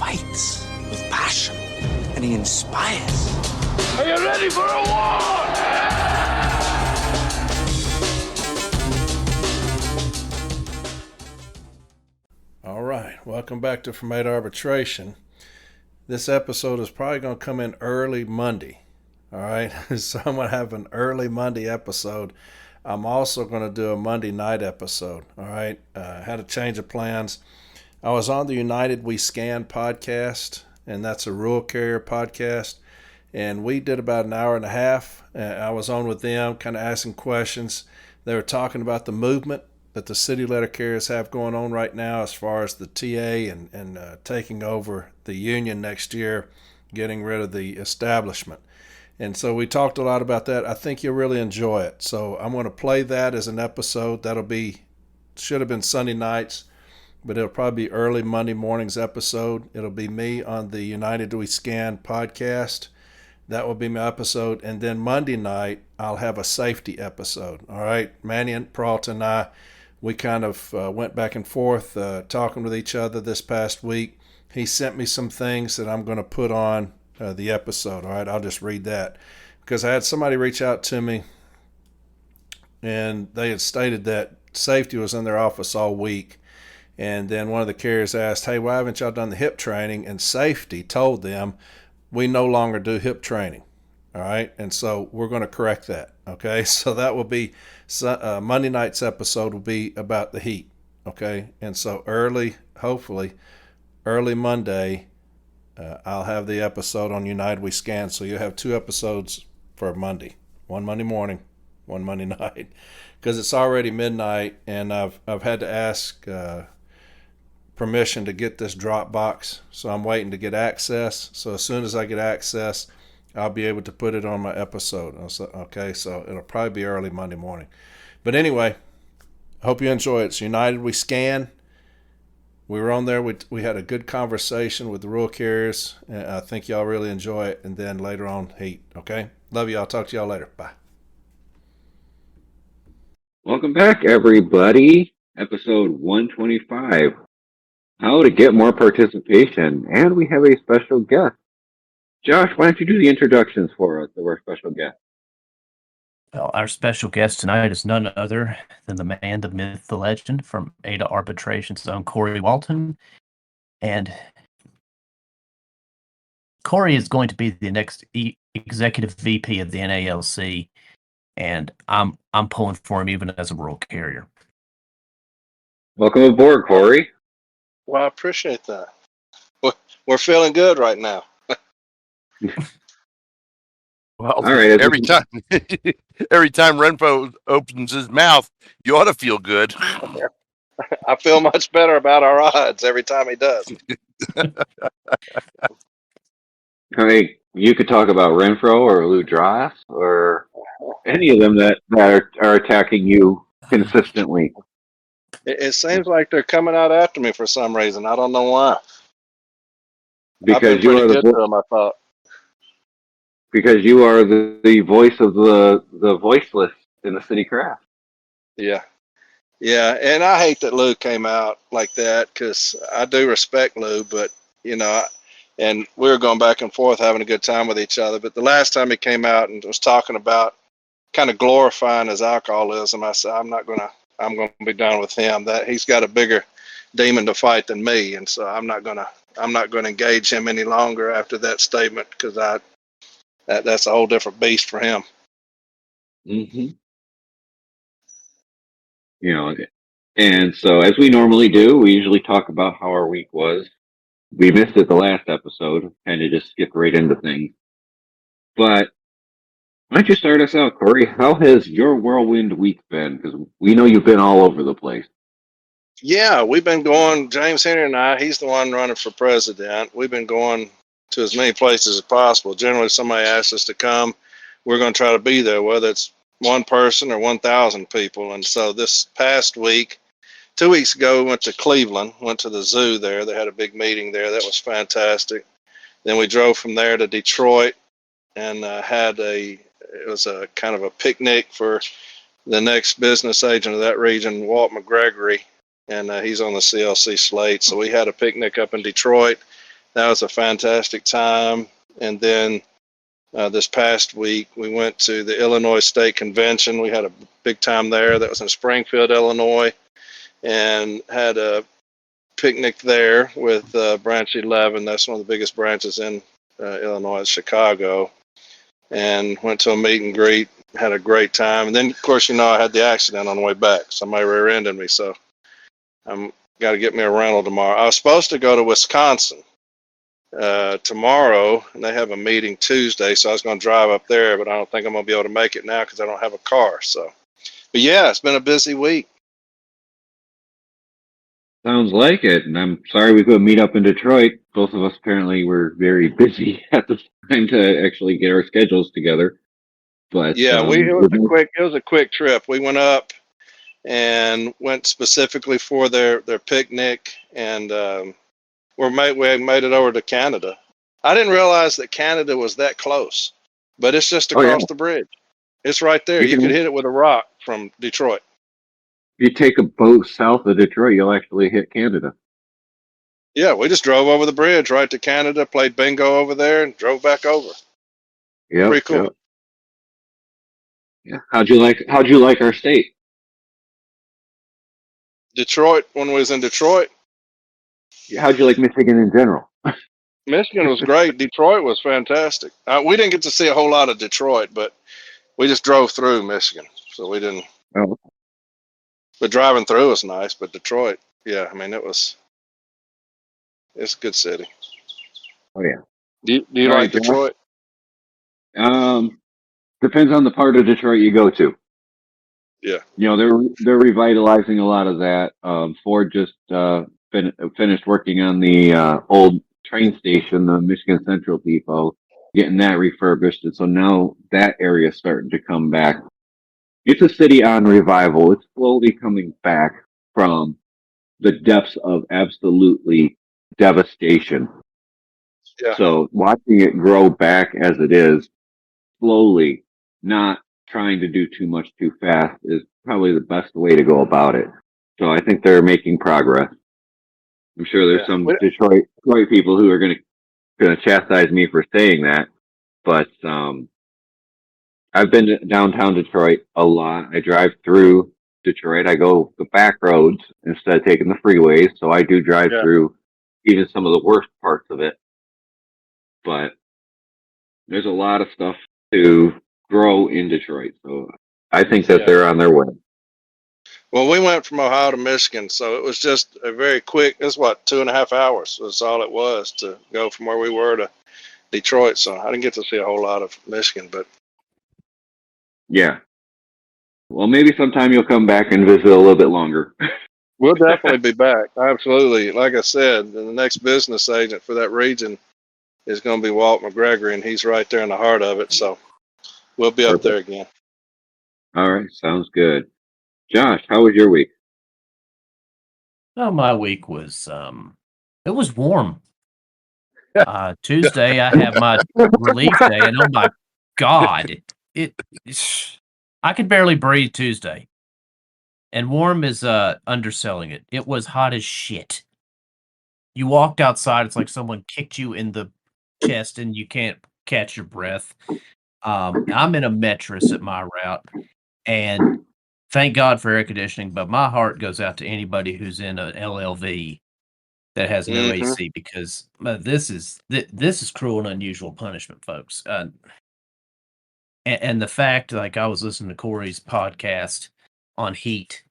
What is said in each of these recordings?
fights with passion, and he inspires. Are you ready for a war? All right, welcome back to From A to Arbitration. This episode is probably going to come in early Monday. All right, so I'm going to have an early Monday episode. I'm also going to do a Monday night episode. All right, had a change of plans. I was on the United We Scan podcast, and that's a rural carrier podcast. And we did about an hour and a half. I was on with them, kind of asking questions. They were talking about the movement that the city letter carriers have going on right now as far as the TA and taking over the union next year, getting rid of the establishment. And so we talked a lot about that. I think you'll really enjoy it. So I'm going to play that as an episode. Should have been Sunday nights, but it'll probably be early Monday morning's episode. It'll be me on the United We Scan podcast. That will be my episode. And then Monday night, I'll have a safety episode. All right. Manny and Peralta and I, we kind of went back and forth talking with each other this past week. He sent me some things that I'm going to put on the episode. All right. I'll just read that because I had somebody reach out to me and they had stated that safety was in their office all week. And then one of the carriers asked, hey, why haven't y'all done the HIP training? And safety told them, we no longer do HIP training. All right. And so we're going to correct that. Okay. So that will be Monday night's episode will be about the heat. Okay. And so hopefully early Monday, I'll have the episode on United We Scan. So you'll have two episodes for Monday, one Monday morning, one Monday night, because it's already midnight and I've had to ask, permission to get this Dropbox, so I'm waiting to get access. So as soon as I get access, I'll be able to put it on my episode. Okay, so it'll probably be early Monday morning. But anyway, I hope you enjoy it. It's United We Scan. We were on there. We had a good conversation with the rural carriers. And I think y'all really enjoy it. And then later on, heat. Okay, love y'all. Talk to y'all later. Bye. Welcome back, everybody. Episode 125. How to get more participation. And we have a special guest. Josh, why don't you do the introductions for us of our special guest? Well, our special guest tonight is none other than the man, the myth, the legend from A to Arbitration's own Corey Walton. And Corey is going to be the next executive VP of the NALC. And I'm pulling for him even as a rural carrier. Welcome aboard, Corey. Well, I appreciate that. We're feeling good right now. Well, all right. every time Renfro opens his mouth, you ought to feel good. I feel much better about our odds every time he does. I mean, you could talk about Renfro or Lou Dras or any of them that are attacking you consistently. It seems like they're coming out after me for some reason. I don't know why. Because you are I thought. Because you are the voice of the voiceless in the city craft. Yeah, and I hate that Lou came out like that because I do respect Lou, but and we were going back and forth having a good time with each other. But the last time he came out and was talking about kind of glorifying his alcoholism, I said I'm going to be done with him. That he's got a bigger demon to fight than me, and so I'm not going to engage him any longer after that statement because that's a whole different beast for him. Mm-hmm. And so as we normally do, we usually talk about how our week was. We missed it the last episode, kind of just skipped right into things. But why don't you start us out, Corey? How has your whirlwind week been? Because we know you've been all over the place. Yeah, we've been going, James Henry and I, he's the one running for president. We've been going to as many places as possible. Generally, somebody asks us to come, we're going to try to be there, whether it's one person or 1,000 people. And so this past week, 2 weeks ago, we went to Cleveland, went to the zoo there. They had a big meeting there. That was fantastic. Then we drove from there to Detroit and it was a kind of a picnic for the next business agent of that region, Walt McGregory, and he's on the CLC slate. So we had a picnic up in Detroit. that was a fantastic time. And then this past week, we went to the Illinois State Convention. We had a big time there. That was in Springfield, Illinois, and had a picnic there with Branch 11. That's one of the biggest branches in Illinois, Chicago. And went to a meet and greet, had a great time. And then, of course, I had the accident on the way back. Somebody rear-ended me, so I'm got to get me a rental tomorrow. I was supposed to go to Wisconsin tomorrow, and they have a meeting Tuesday, so I was going to drive up there, but I don't think I'm going to be able to make it now because I don't have a car. So, but yeah, it's been a busy week. Sounds like it, and I'm sorry we couldn't meet up in Detroit. Both of us apparently were very busy at the time to actually get our schedules together. But yeah, it was a quick trip. We went up and went specifically for their picnic, and we made it over to Canada. I didn't realize that Canada was that close, but it's just across the bridge. It's right there. You could hit it with a rock from Detroit. If you take a boat south of Detroit, you'll actually hit Canada. Yeah, we just drove over the bridge right to Canada, played bingo over there, and drove back over. Yeah, pretty cool. Yep. Yeah. How'd you like our state? Detroit, when we was in Detroit. How'd you like Michigan in general? Michigan was great. Detroit was fantastic. We didn't get to see a whole lot of Detroit, but we just drove through Michigan, so we didn't. Oh. But driving through was nice. But Detroit, yeah, I mean it's a good city. Oh yeah. Do you like Detroit? Depends on the part of Detroit you go to. Yeah. They're revitalizing a lot of that. Ford just finished working on the old train station, the Michigan Central Depot, getting that refurbished, and so now that area is starting to come back. It's a city on revival. It's slowly coming back from the depths of absolutely devastation. Yeah. So watching it grow back as it is, slowly, not trying to do too much too fast, is probably the best way to go about it. So I think they're making progress. I'm sure there's some Detroit people who are going to chastise me for saying that, but I've been to downtown Detroit a lot. I drive through Detroit. I go the back roads instead of taking the freeways, so I do drive through even some of the worst parts of it. But there's a lot of stuff to grow in Detroit, so I think that they're on their way. Well, we went from Ohio to Michigan, so it was just a very quick. It's 2.5 hours. That's all it was to go from where we were to Detroit. So I didn't get to see a whole lot of Michigan, but yeah. Well, maybe sometime you'll come back and visit a little bit longer. We'll definitely be back. Absolutely. Like I said, the next business agent for that region is going to be Walt McGregory, and he's right there in the heart of it. So we'll be up there again. All right. Sounds good. Josh, how was your week? Oh, my week was, it was warm. Tuesday, I have my relief day, and oh my God, I could barely breathe Tuesday. And warm is underselling it. It was hot as shit. You walked outside, it's like someone kicked you in the chest and you can't catch your breath. I'm in a mattress at my route, and thank God for air conditioning, but my heart goes out to anybody who's in an LLV that has no AC, because this is cruel and unusual punishment, folks. And the fact, like, I was listening to Corey's podcast on heat.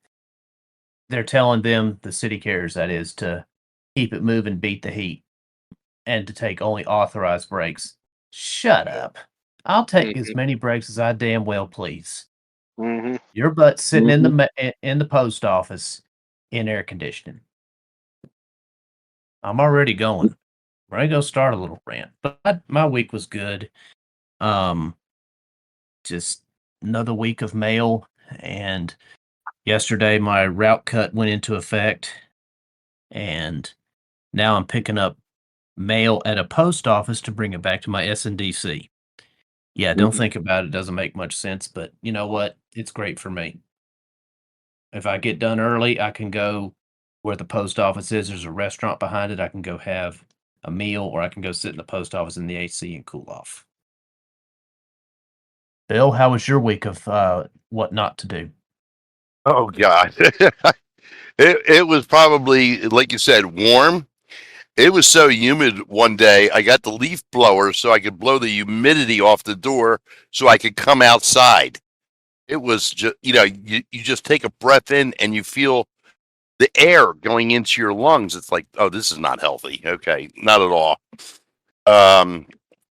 They're telling them, the city carriers, that is, to keep it moving, beat the heat, and to take only authorized breaks. Shut up. I'll take as many breaks as I damn well please. Your butt sitting in the post office in air conditioning. I'm already going. We're going to go start a little rant. But my week was good. Just another week of mail, and yesterday my route cut went into effect, and now I'm picking up mail at a post office to bring it back to my SNDC. Yeah, don't think about it. It doesn't make much sense, but you know what? It's great for me. If I get done early, I can go where the post office is. There's a restaurant behind it. I can go have a meal, or I can go sit in the post office in the AC and cool off. Bill, how was your week of what not to do? Oh God. It was probably, like you said, warm. It was so humid one day. I got the leaf blower so I could blow the humidity off the door so I could come outside. It was just, you just take a breath in and you feel the air going into your lungs. It's like, oh, this is not healthy. Okay, not at all.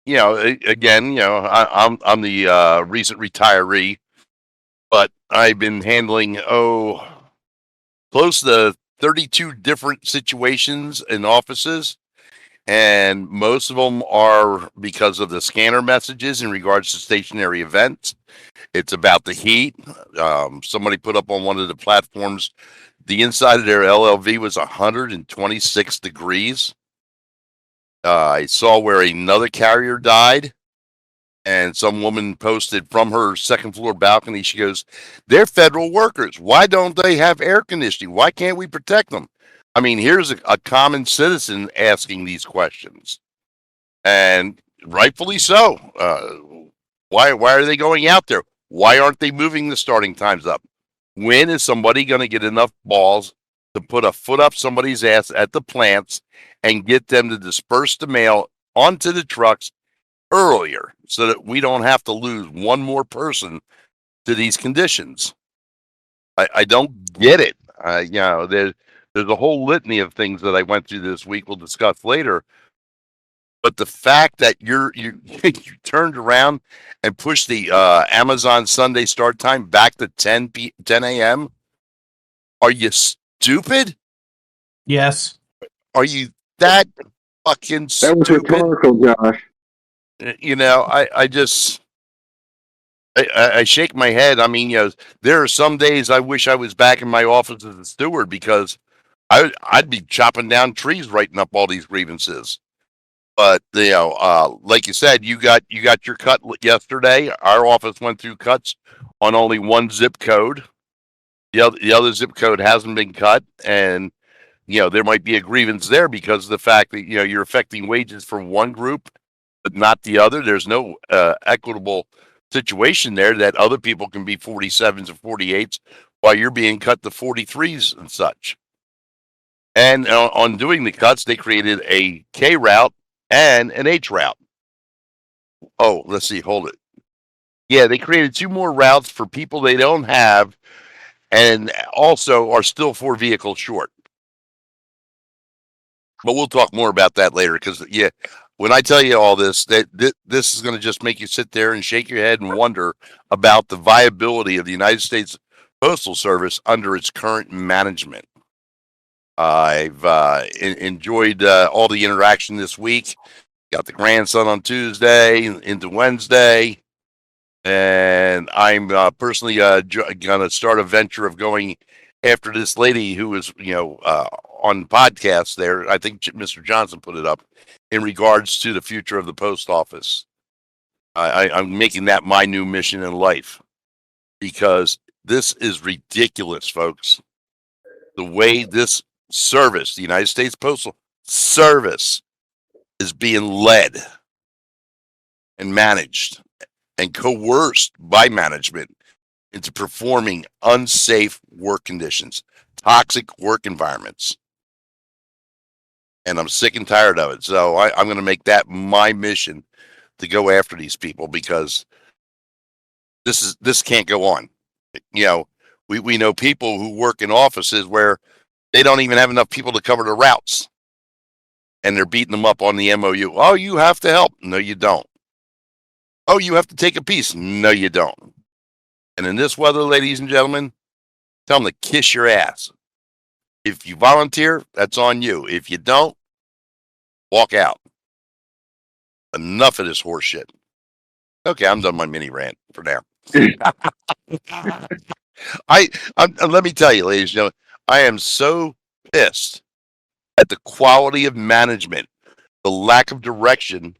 Again, I'm the recent retiree, but I've been handling close to 32 different situations in offices, and most of them are because of the scanner messages in regards to stationary events. It's about the heat. Somebody put up on one of the platforms, the inside of their LLV was 126 degrees. I saw where another carrier died, and some woman posted from her second floor balcony. She goes, "They're federal workers. Why don't they have air conditioning? Why can't we protect them?" I mean, here's a common citizen asking these questions, and rightfully so. Why are they going out there? Why aren't they moving the starting times up? When is somebody going to get enough balls to put a foot up somebody's ass at the plants and get them to disperse the mail onto the trucks earlier so that we don't have to lose one more person to these conditions? I don't get it. There's a whole litany of things that I went through this week we'll discuss later. But the fact that you turned around and pushed the Amazon Sunday start time back to 10 a.m. Are you stupid? Yes. Are you that fucking That was stupid? rhetorical, Josh. I shake my head. I mean, there are some days I wish I was back in my office as a steward because I'd be chopping down trees, writing up all these grievances. But like you said, you got your cut yesterday. Our office went through cuts on only one zip code. The other zip code hasn't been cut, and there might be a grievance there because of the fact that you're affecting wages for one group but not the other. There's no equitable situation there that other people can be 47s or 48s while you're being cut to 43s and such. And on doing the cuts, they created a K route and an H route. Oh, let's see. Hold it. Yeah, they created two more routes for people they don't have and also are still 4 vehicles short. But we'll talk more about that later because, when I tell you all this, this is going to just make you sit there and shake your head and wonder about the viability of the United States Postal Service under its current management. I've enjoyed all the interaction this week. Got the grandson on Tuesday into Wednesday, and I'm personally going to start a venture of going after this lady who was, on podcasts there. I think Mr. Johnson put it up in regards to the future of the post office. I'm making that my new mission in life because this is ridiculous, folks. The way this service, the United States Postal Service, is being led and managed and coerced by management into performing unsafe work conditions, toxic work environments. And I'm sick and tired of it. So I'm going to make that my mission to go after these people because this can't go on. We know people who work in offices where they don't even have enough people to cover the routes. And they're beating them up on the MOU. Oh, you have to help. No, you don't. Oh, you have to take a piece. No, you don't. And in this weather, ladies and gentlemen, tell them to kiss your ass. If you volunteer, that's on you. If you don't, walk out. Enough of this horse shit. Okay, I'm done my mini rant for now. Let me tell you, ladies and gentlemen, I am so pissed at the quality of management, the lack of direction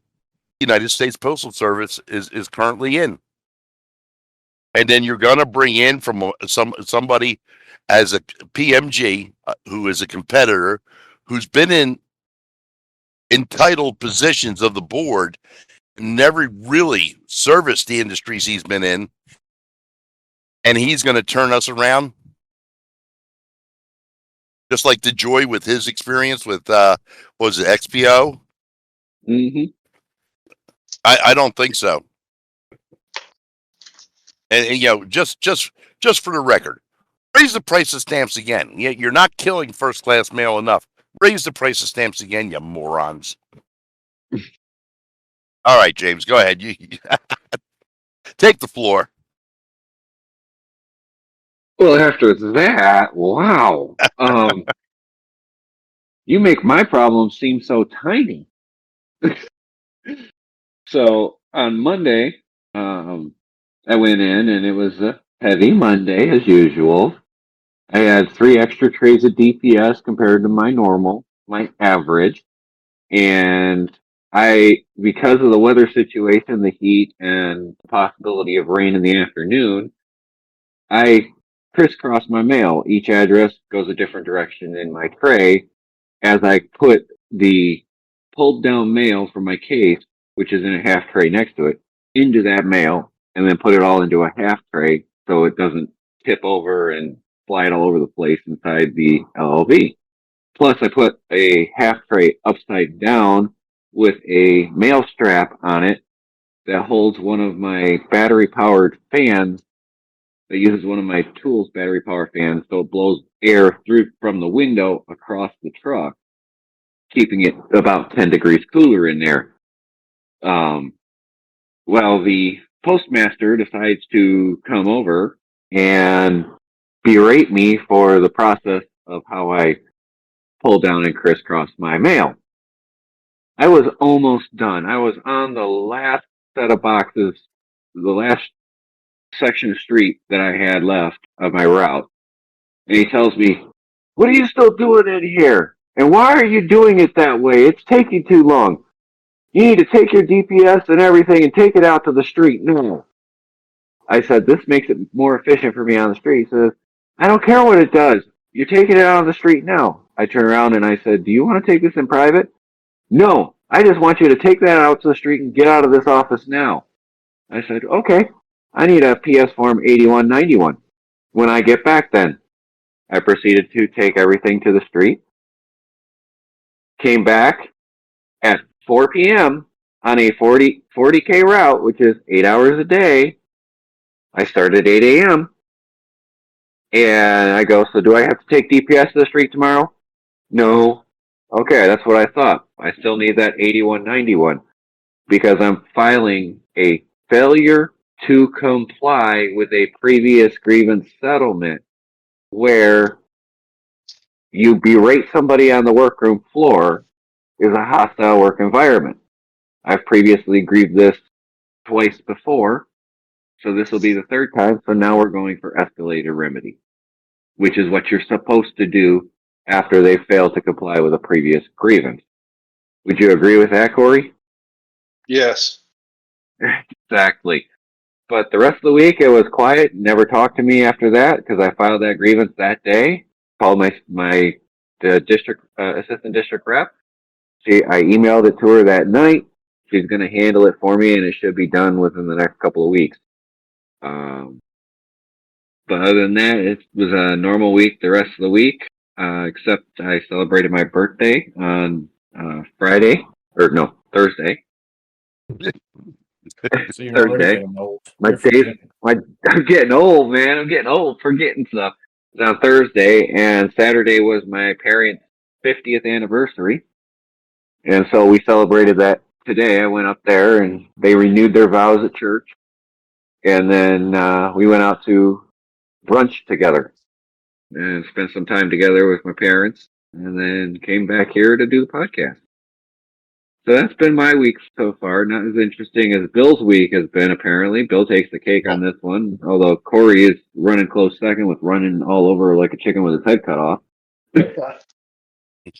the United States Postal Service is currently in. And then you're going to bring in from somebody as a PMG who is a competitor who's been in entitled positions of the board, never really serviced the industries he's been in, and he's going to turn us around. Just like the Joy with his experience with, what was it, XPO? Mm-hmm. I don't think so. And just for the record, raise the price of stamps again. You're not killing first class mail enough. Raise the price of stamps again, you morons. All right, James, go ahead. You take the floor. Well, after that, wow. You make my problem seem so tiny. So on Monday, I went in and it was a heavy Monday as usual. I had 3 extra trays of DPS compared to my average. And because of the weather situation, the heat, and the possibility of rain in the afternoon, I crisscross my mail. Each address goes a different direction in my tray as I put the pulled down mail from my case, which is in a half tray next to it, into that mail, and then put it all into a half tray so it doesn't tip over and fly it all over the place inside the LLV. Plus, I put a half tray upside down with a mail strap on it that holds one of my battery powered fans that uses one of my tools battery power fans, so it blows air through from the window across the truck, keeping it about 10 degrees cooler in there. Well, the postmaster decides to come over and berate me for the process of how I pull down and crisscross my mail. I was almost done. I was on the last set of boxes, the last section of street that I had left of my route. And he tells me, "What are you still doing in here? And why are you doing it that way? It's taking too long. You need to take your DPS and everything and take it out to the street now." I said, "This makes it more efficient for me on the street." He says, "I don't care what it does. You're taking it out on the street now." I turned around and I said, "Do you want to take this in private?" "No, I just want you to take that out to the street and get out of this office now." I said, "Okay, I need a PS Form 8191. When I get back then." I proceeded to take everything to the street, came back at 4 p.m. on a 40K route, which is 8 hours a day. I started at 8 a.m. And I go, "So do I have to take DPS to the street tomorrow?" "No." "Okay, that's what I thought. I still need that 8191 because I'm filing a failure to comply with a previous grievance settlement where you berate somebody on the workroom floor is a hostile work environment. I've previously grieved this twice before, so this will be the third time. So now we're going for escalated remedy, which is what you're supposed to do after they fail to comply with a previous grievance. Would you agree with that, Corey? Yes. Exactly. But the rest of the week, it was quiet. Never talked to me after that because I filed that grievance that day. Called my district assistant district rep. I emailed it to her that night. She's going to handle it for me, and it should be done within the next couple of weeks. But other than that, it was a normal week the rest of the week, except I celebrated my birthday on Thursday. So you're already Thursday. getting old. I'm getting old, man. I'm getting old forgetting stuff. It was on Thursday, and Saturday was my parents' 50th anniversary. And so we celebrated that today. I went up there, and they renewed their vows at church. And then we went out to brunch together and spent some time together with my parents, and then came back here to do the podcast. So that's been my week so far. Not as interesting as Bill's week has been, apparently. Bill takes the cake on this one, although Corey is running close second with running all over like a chicken with his head cut off.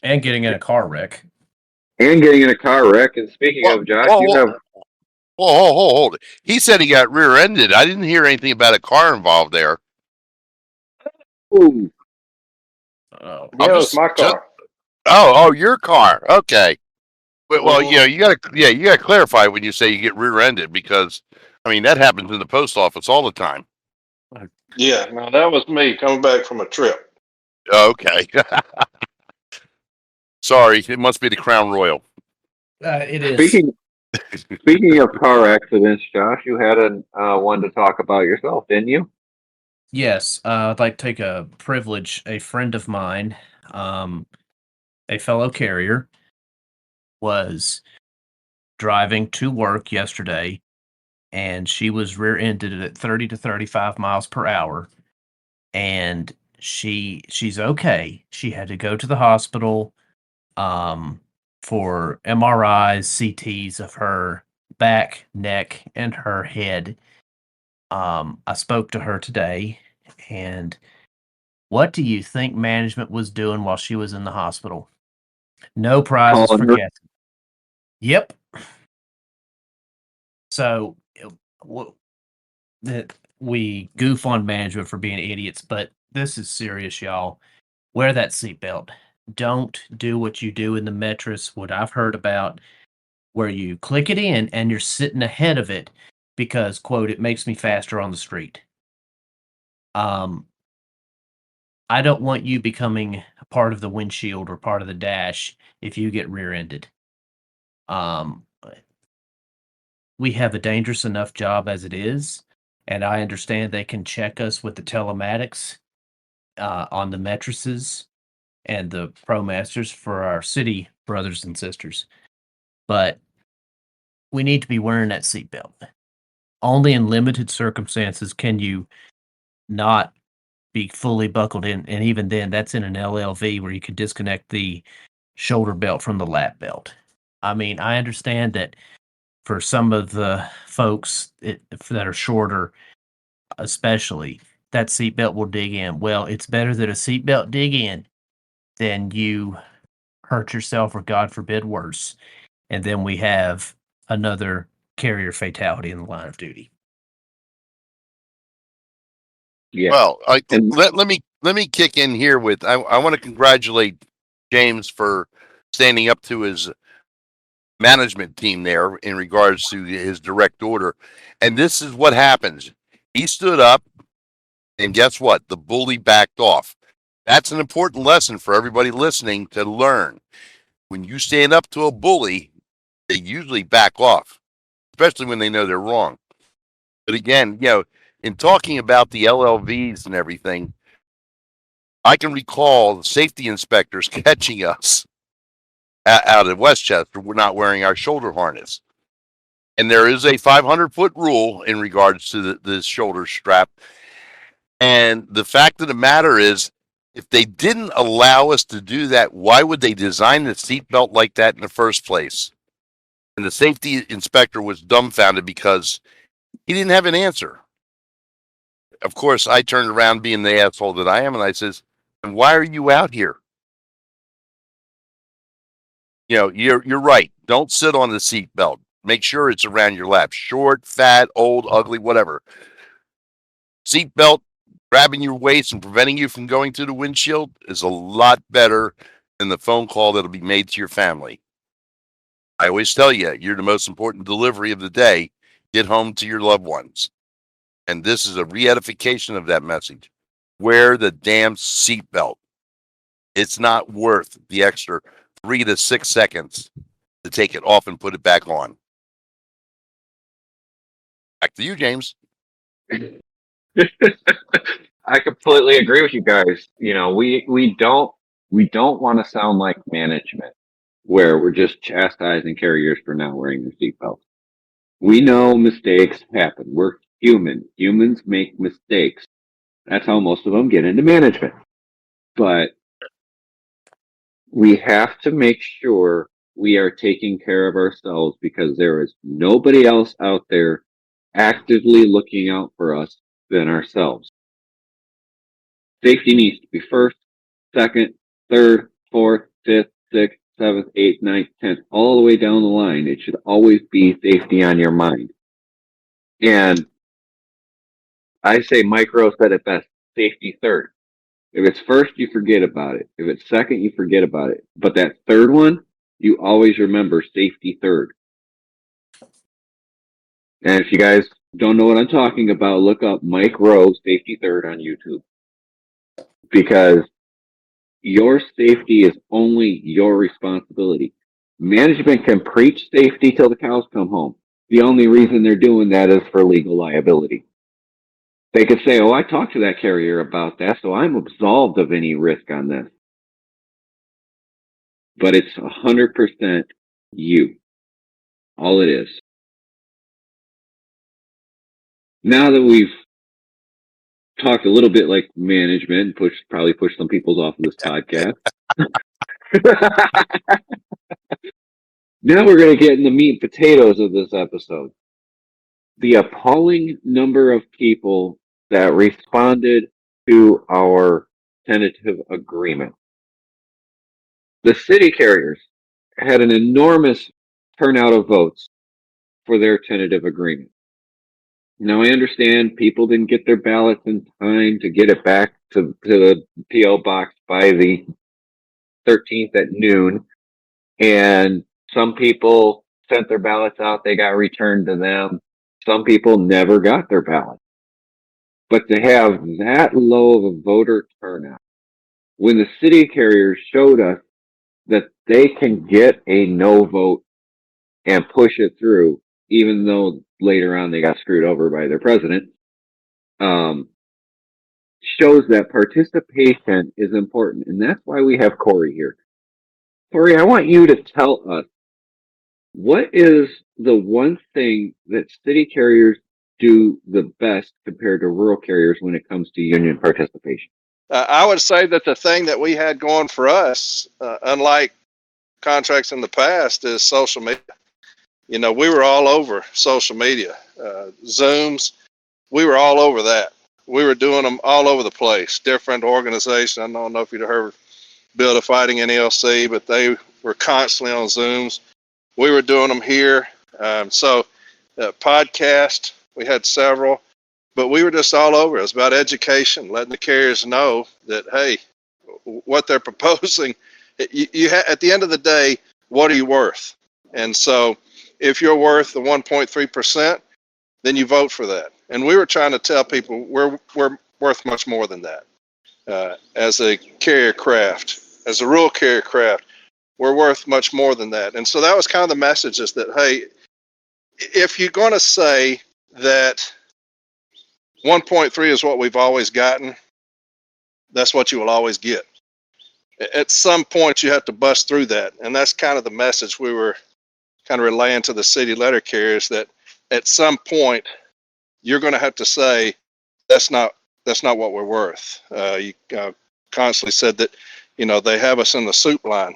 And getting in a car wreck. And getting in a car wreck. And speaking of, Josh, you have... Hold it. He said he got rear-ended. I didn't hear anything about a car involved there. Ooh. Yeah, it was my car. Your car. Okay. Well, you got to clarify when you say you get rear-ended, because I mean that happens in the post office all the time. Yeah, no, that was me coming back from a trip. Okay. Sorry, it must be the Crown Royal. It is. Speaking of car accidents, Josh, you had one to talk about yourself, didn't you? Yes, I'd like to take a privilege. A friend of mine, a fellow carrier, was driving to work yesterday, and she was rear-ended at 30 to 35 miles per hour. And she's okay. She had to go to the hospital for MRIs, CTs of her back, neck, and her head. I spoke to her today, and what do you think management was doing while she was in the hospital? No prizes for Calling her. guessing. Yep. So we goof on management for being idiots, but this is serious, y'all. Wear that seatbelt. Don't do what you do in the Metris, what I've heard about, where you click it in and you're sitting ahead of it because, quote, it makes me faster on the street. I don't want you becoming a part of the windshield or part of the dash if you get rear-ended. We have a dangerous enough job as it is, and I understand they can check us with the telematics on the mattresses and the ProMasters for our city brothers and sisters. But we need to be wearing that seatbelt. Only in limited circumstances can you not be fully buckled in, and even then, that's in an LLV where you can disconnect the shoulder belt from the lap belt. I mean, I understand that for some of the folks that are shorter, especially, that seatbelt will dig in. Well, it's better that a seatbelt dig in than you hurt yourself or, God forbid, worse. And then we have another carrier fatality in the line of duty. Yeah. Well, And let me kick in here with I want to congratulate James for standing up to his management team there in regards to his direct order. And this is what happens. He stood up, and guess what? The bully backed off. That's an important lesson for everybody listening to learn. When you stand up to a bully, they usually back off, especially when they know they're wrong. But again, in talking about the LLVs and everything, I can recall the safety inspectors catching us out at Westchester. We're not wearing our shoulder harness. And there is a 500-foot rule in regards to the shoulder strap. And the fact of the matter is, if they didn't allow us to do that, why would they design the seatbelt like that in the first place? And the safety inspector was dumbfounded because he didn't have an answer. Of course, I turned around being the asshole that I am, and I says, and why are you out here? You're right. Don't sit on the seatbelt. Make sure it's around your lap. Short, fat, old, ugly, whatever. Seatbelt grabbing your waist and preventing you from going through the windshield is a lot better than the phone call that'll be made to your family. I always tell you, you're the most important delivery of the day. Get home to your loved ones. And this is a re-edification of that message. Wear the damn seatbelt. It's not worth the extra 3 to 6 seconds to take it off and put it back on. Back to you, James. I completely agree with you guys. We don't want to sound like management where we're just chastising carriers for not wearing their seatbelts. We know mistakes happen. We're human. Humans make mistakes. That's how most of them get into management. But we have to make sure we are taking care of ourselves because there is nobody else out there actively looking out for us than ourselves. Safety needs to be first, second, third, fourth, fifth, sixth, seventh, eighth, ninth, 10th, all the way down the line. It should always be safety on your mind. And I say Micro said it best, safety third. If it's first, you forget about it. If it's second, you forget about it. But that third one, you always remember safety third. And if you guys don't know what I'm talking about, look up Mike Rowe safety third on YouTube, because your safety is only your responsibility. Management can preach safety till the cows come home. The only reason they're doing that is for legal liability. They could say, oh, I talked to that carrier about that, so I'm absolved of any risk on this. But it's 100% you. All it is. Now that we've talked a little bit like management, probably pushed some people off of this podcast. Now we're going to get in the meat and potatoes of this episode. The appalling number of people that responded to our tentative agreement. The city carriers had an enormous turnout of votes for their tentative agreement. Now, I understand people didn't get their ballots in time to get it back to the P.O. box by the 13th at noon. And some people sent their ballots out, they got returned to them. Some people never got their ballot. But to have that low of a voter turnout, when the city carriers showed us that they can get a no vote and push it through, even though later on they got screwed over by their president, shows that participation is important. And that's why we have Corey here. Corey, I want you to tell us, what is the one thing that city carriers do the best compared to rural carriers when it comes to union participation? I would say that the thing that we had going for us, unlike contracts in the past, is social media. You know, we were all over social media, Zooms. We were all over that. We were doing them all over the place. Different organizations. I don't know if you'd heard Build a Fighting NLC, but they were constantly on Zooms. We were doing them here. Podcast, we had several, but we were just all over. It was about education, letting the carriers know that, hey, what they're proposing, at the end of the day, what are you worth? And so if you're worth the 1.3%, then you vote for that. And we were trying to tell people we're worth much more than that. As a carrier craft, as a rural carrier craft, we're worth much more than that. And so that was kind of the message, is that, hey, if you're going to say that 1.3 is what we've always gotten, that's what you will always get. At some point, you have to bust through that. And that's kind of the message we were kind of relaying to the city letter carriers, that at some point, you're going to have to say, that's not what we're worth. You constantly said that, you know, they have us in the soup line.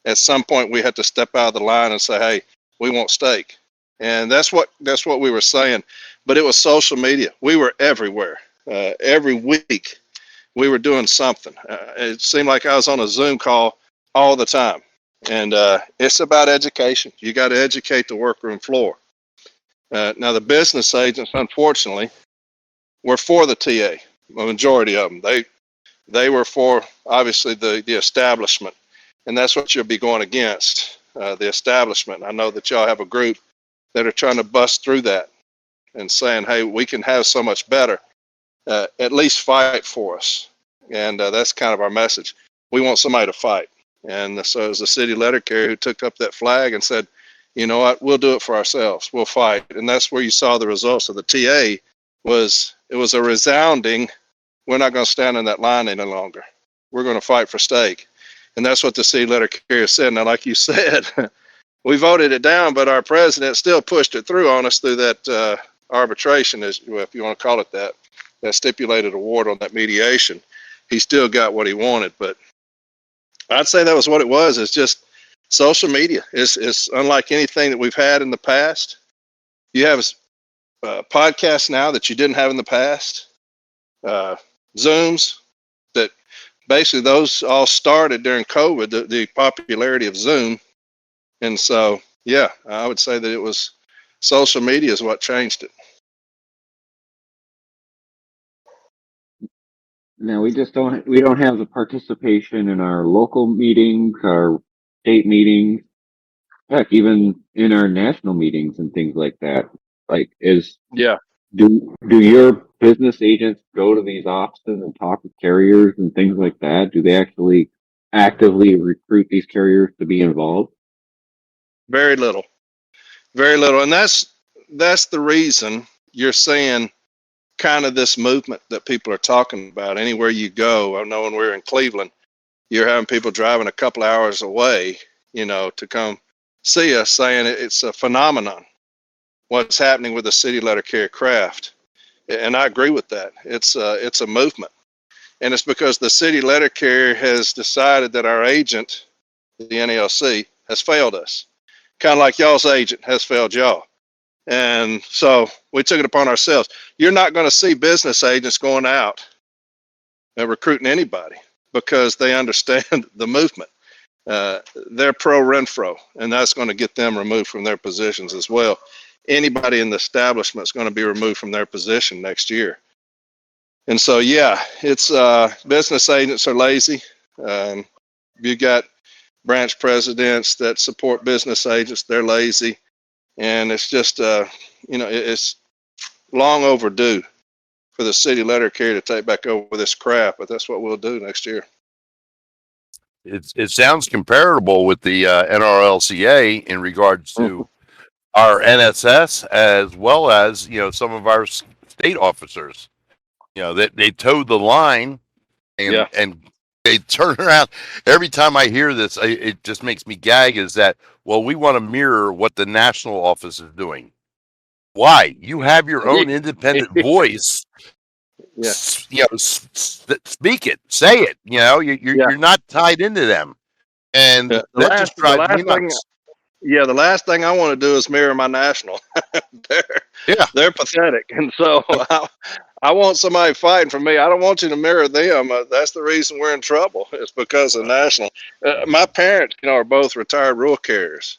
At some point, we had to step out of the line and say, hey, we want steak. And that's what we were saying. But it was social media. We were everywhere. Every week, we were doing something. It seemed like I was on a Zoom call all the time. And it's about education. You got to educate the workroom floor. Now, the business agents, unfortunately, were for the TA. The majority of them. They were for, obviously, the establishment. And that's what you'll be going against, the establishment. I know that y'all have a group that are trying to bust through that and saying, hey, we can have so much better. At least fight for us. And that's kind of our message. We want somebody to fight. And so it was the city letter carrier who took up that flag and said, you know what, we'll do it for ourselves. We'll fight. And that's where you saw the results of the TA. It was a resounding, we're not going to stand in that line any longer. We're going to fight for steak. And that's what the city letter carrier said. Now, like you said, we voted it down, but our president still pushed it through on us through that arbitration, if you want to call it that stipulated award on that mediation. He still got what he wanted. But I'd say that was what it was. It's just social media. It's unlike anything that we've had in the past. You have podcasts now that you didn't have in the past. Zooms, that basically those all started during COVID, the popularity of Zoom. And so, yeah, I would say that it was social media is what changed it. Now we don't have the participation in our local meetings, our state meetings, heck, even in our national meetings and things like that. Like, Yeah. do your business agents go to these offices and talk with carriers and things like that? Do they actually actively recruit these carriers to be involved? Very little. Very little. And that's the reason you're seeing kind of this movement that people are talking about. Anywhere you go, I know when we're in Cleveland, you're having people driving a couple hours away, to come see us, saying it's a phenomenon. What's happening with the city letter carrier craft, and I agree with that. It's a movement, and it's because the city letter carrier has decided that our agent, the NALC, has failed us, kind of like y'all's agent has failed y'all. And so we took it upon ourselves. You're not going to see business agents going out and recruiting anybody because they understand the movement. They're pro Renfro, and that's going to get them removed from their positions as well. Anybody in the establishment is going to be removed from their position next year. And so, yeah, it's business agents are lazy. You got branch presidents that support business agents; they're lazy, and it's just it's long overdue for the city letter carrier to take back over this crap. But that's what we'll do next year. It sounds comparable with the NRLCA in regards to our NSS, as well as some of our state officers. That they towed the line, and they turn around. Every time I hear this, it just makes me gag. Is that, well, we want to mirror what the national office is doing. Why? You have your own independent voice. Yeah. Speak it, say it. You're not tied into them, and that just drives me nuts. The last thing I want to do is mirror my national. They're pathetic, and so I want somebody fighting for me. I don't want you to mirror them. That's the reason we're in trouble. It's because of national. My parents, are both retired rural carriers,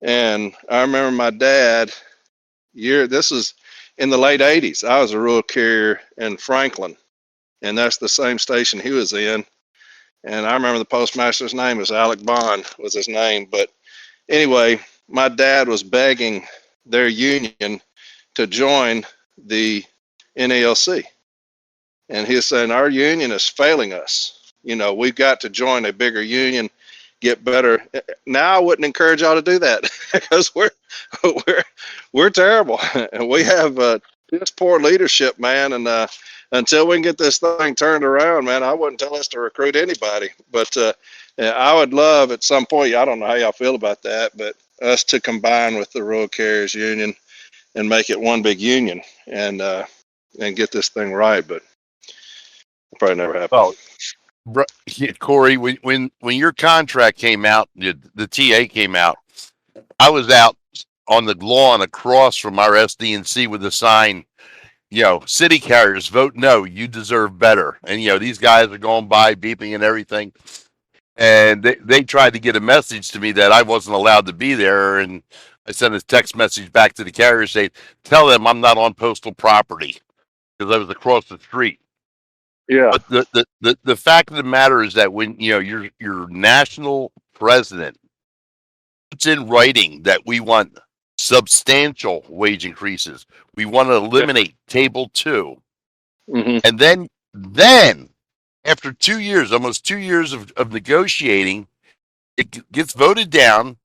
and I remember my dad. This is in the late '80s. I was a rural carrier in Franklin, and that's the same station he was in. And I remember the postmaster's name was Alec Bond was his name, but anyway, my dad was begging their union to join the NALC. And he was saying, our union is failing us. We've got to join a bigger union, get better. Now I wouldn't encourage y'all to do that because we're terrible. And we have this poor leadership, man. And until we can get this thing turned around, man, I wouldn't tell us to recruit anybody. But I would love at some point, I don't know how y'all feel about that, but us to combine with the Rural Carriers Union and make it one big union and get this thing right. But it'll probably never happen. Oh, Corey, when your contract came out, the TA came out, I was out on the lawn across from our SDNC with a sign, city carriers vote no, you deserve better. And these guys are going by beeping and everything. And they tried to get a message to me that I wasn't allowed to be there. And I sent a text message back to the carrier saying, tell them I'm not on postal property, because I was across the street. Yeah. But the fact of the matter is that when your national president puts in writing that we want substantial wage increases, we want to eliminate Table 2, and then after 2 years, almost 2 years of negotiating, it gets voted down.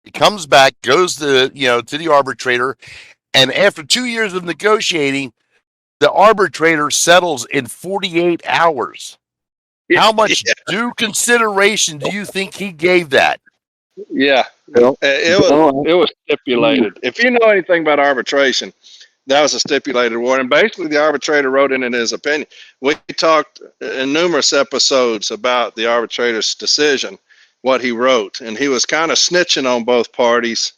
It comes back, goes to to the arbitrator, and after 2 years of negotiating, the arbitrator settles in 48 hours. How much due consideration do you think he gave that? Yeah, it was stipulated. If you know anything about arbitration, that was a stipulated award. And basically, the arbitrator wrote in his opinion. We talked in numerous episodes about the arbitrator's decision, what he wrote, and he was kind of snitching on both parties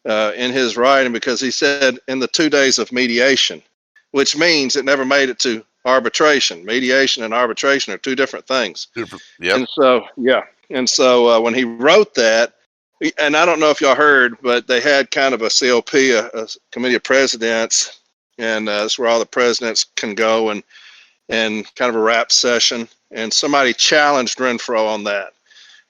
in his writing because he said in the 2 days of mediation, which means it never made it to arbitration. Mediation and arbitration are two different things. Yep. And so when he wrote that, and I don't know if y'all heard, but they had kind of a COP, a committee of presidents, and that's where all the presidents can go and kind of a rap session. And somebody challenged Renfro on that.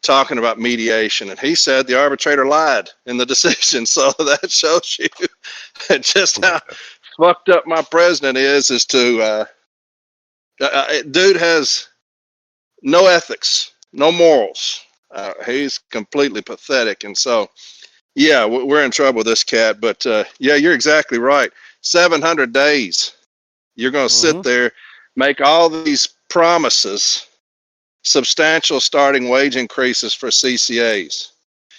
talking about mediation, and he said the arbitrator lied in the decision. So that shows you just how fucked up my president is to dude has no ethics, no morals. He's completely pathetic. And so, yeah, we're in trouble with this cat. But yeah, you're exactly right. 700 days. You're going to sit there, make all these promises, substantial starting wage increases for CCAs.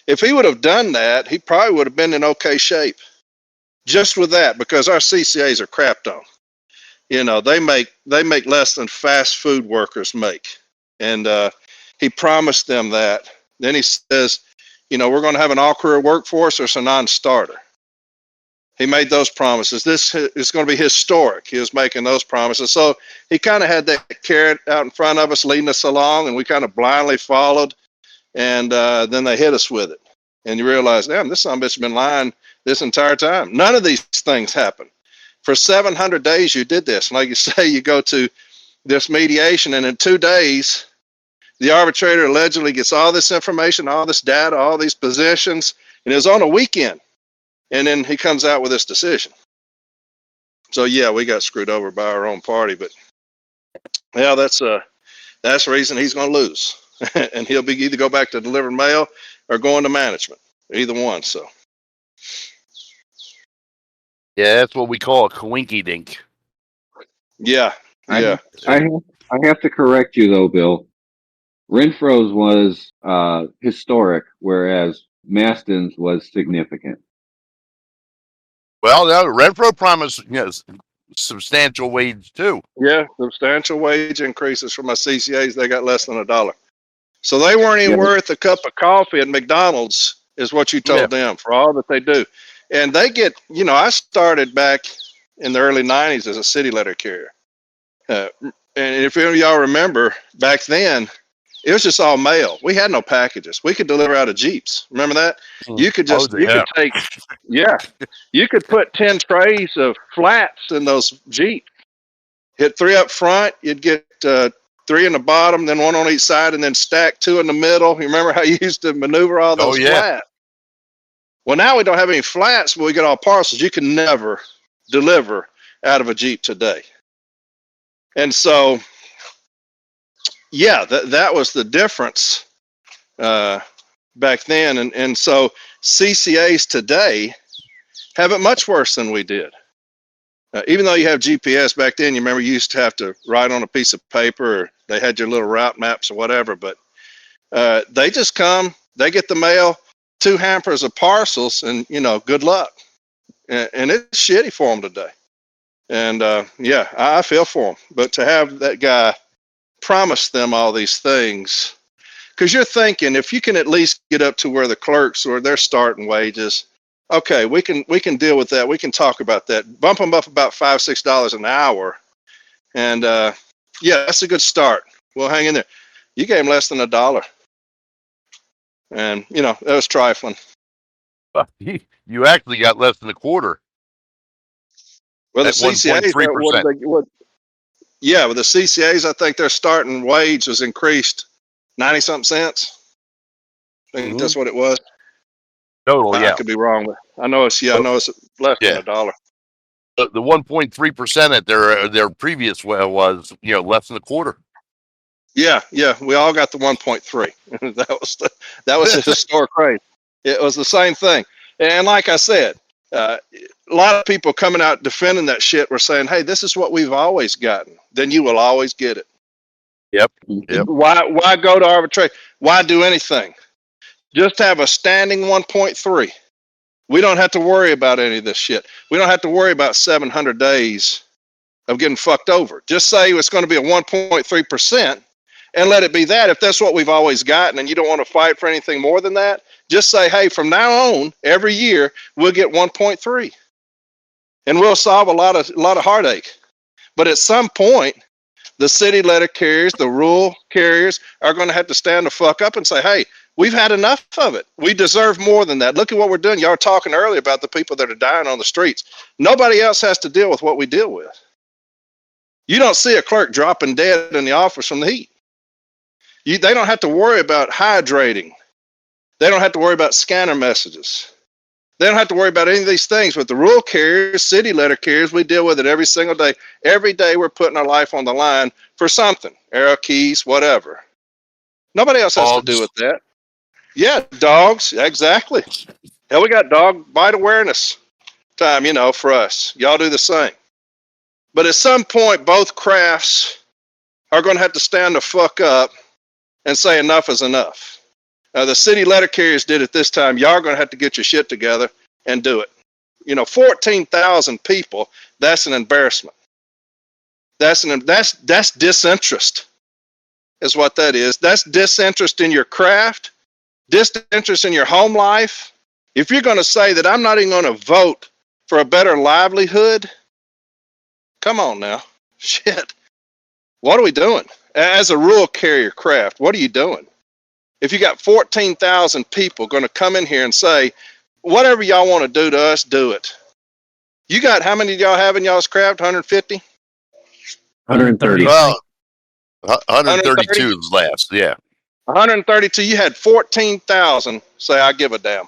If he would have done that, he probably would have been in okay shape. Just with that, because our CCAs are crapped on. You know, they make less than fast food workers make. And he promised them that. Then he says, you know, we're going to have an all-career workforce or it's a non-starter. He made those promises. This is going to be historic. He was making those promises. So he kind of had that carrot out in front of us, leading us along, and we kind of blindly followed. And then they hit us with it. And you realize, damn, this son of a bitch has been lying this entire time. None of these things happened. For 700 days, you did this. And like you say, you go to this mediation, and in 2 days, the arbitrator allegedly gets all this information, all this data, all these positions, and it was on a weekend. And then he comes out with this decision. So yeah, we got screwed over by our own party, but yeah, that's the reason he's going to lose. And he'll be either go back to delivering mail or go into management, either one. So Yeah, that's what we call a coinky dink. yeah, I have to correct you though, Bill. Renfro's was historic, whereas Maston's was significant. Well, no, Renfro promised substantial wage too. yeah, substantial wage increases for my CCAs. They got less than $1. So they weren't even worth a cup of coffee at McDonald's, is what you told them, for all that they do. And they get, you know, I started back in the early 90s as a city letter carrier. And if any of y'all remember, back then, it was just all mail. We had no packages. We could deliver out of Jeeps. Remember that? You could just, could take, you could put 10 trays of flats in those Jeeps. Hit 3 up front, you'd get 3 in the bottom, then 1 on each side, and then stack 2 in the middle. You remember how you used to maneuver all those flats? Well, now we don't have any flats, but we get all parcels. You can never deliver out of a Jeep today. And so, yeah, that was the difference back then. And so CCAs today have it much worse than we did. Even though you have GPS back then, you remember you used to have to write on a piece of paper, or they had your little route maps or whatever, but they just come, they get the mail, 2 hampers of parcels, and, you know, good luck. And it's shitty for them today. And yeah, I feel for them. But to have that guy promise them all these things, because you're thinking if you can at least get up to where the clerks or their starting wages, okay, we can deal with that. We can talk about that. Bump them up about $5-6 an hour, and yeah, that's a good start. We'll hang in there. You gave him less than $1, and you know that was trifling. You actually got less than a quarter. Well, the CCAs, yeah, with the CCAs, I think their starting wage was increased 90-something cents. I think that's what it was. Total, I could be wrong, but I know it's less than $1. The 1.3% at their previous was less than a quarter. Yeah, we all got the 1.3. that was a historic rate. It was the same thing, and like I said, a lot of people coming out defending that shit were saying, "Hey, this is what we've always gotten. Then you will always get it." Yep. Why go to arbitration? Why do anything? Just have a standing 1.3. We don't have to worry about any of this shit. We don't have to worry about 700 days of getting fucked over. Just say it's going to be a 1.3% and let it be that. If that's what we've always gotten and you don't want to fight for anything more than that, just say, hey, from now on, every year, we'll get 1.3. And we'll solve a lot of heartache. But at some point, the city letter carriers, the rural carriers are going to have to stand the fuck up and say, hey, we've had enough of it. We deserve more than that. Look at what we're doing. Y'all were talking earlier about the people that are dying on the streets. Nobody else has to deal with what we deal with. You don't see a clerk dropping dead in the office from the heat. They don't have to worry about hydrating. They don't have to worry about scanner messages. They don't have to worry about any of these things. With the rural carriers, city letter carriers, we deal with it every single day. Every day we're putting our life on the line for something. Arrow keys, whatever. Nobody else has to do with that. Yeah, dogs, exactly. Hell, we got dog bite awareness time, for us. Y'all do the same. But at some point, both crafts are going to have to stand the fuck up and say enough is enough. The city letter carriers did it this time. Y'all are going to have to get your shit together and do it. 14,000 people, that's an embarrassment. That's disinterest is what that is. That's disinterest in your craft, disinterest in your home life. If you're going to say that I'm not even going to vote for a better livelihood, come on now. Shit. What are we doing? As a rural carrier craft, what are you doing? If you got 14,000 people going to come in here and say, whatever y'all want to do to us, do it. You got, how many of y'all have in y'all's craft? 150? 130. Well, 132 is last. Yeah. 132. You had 14,000 say, I give a damn.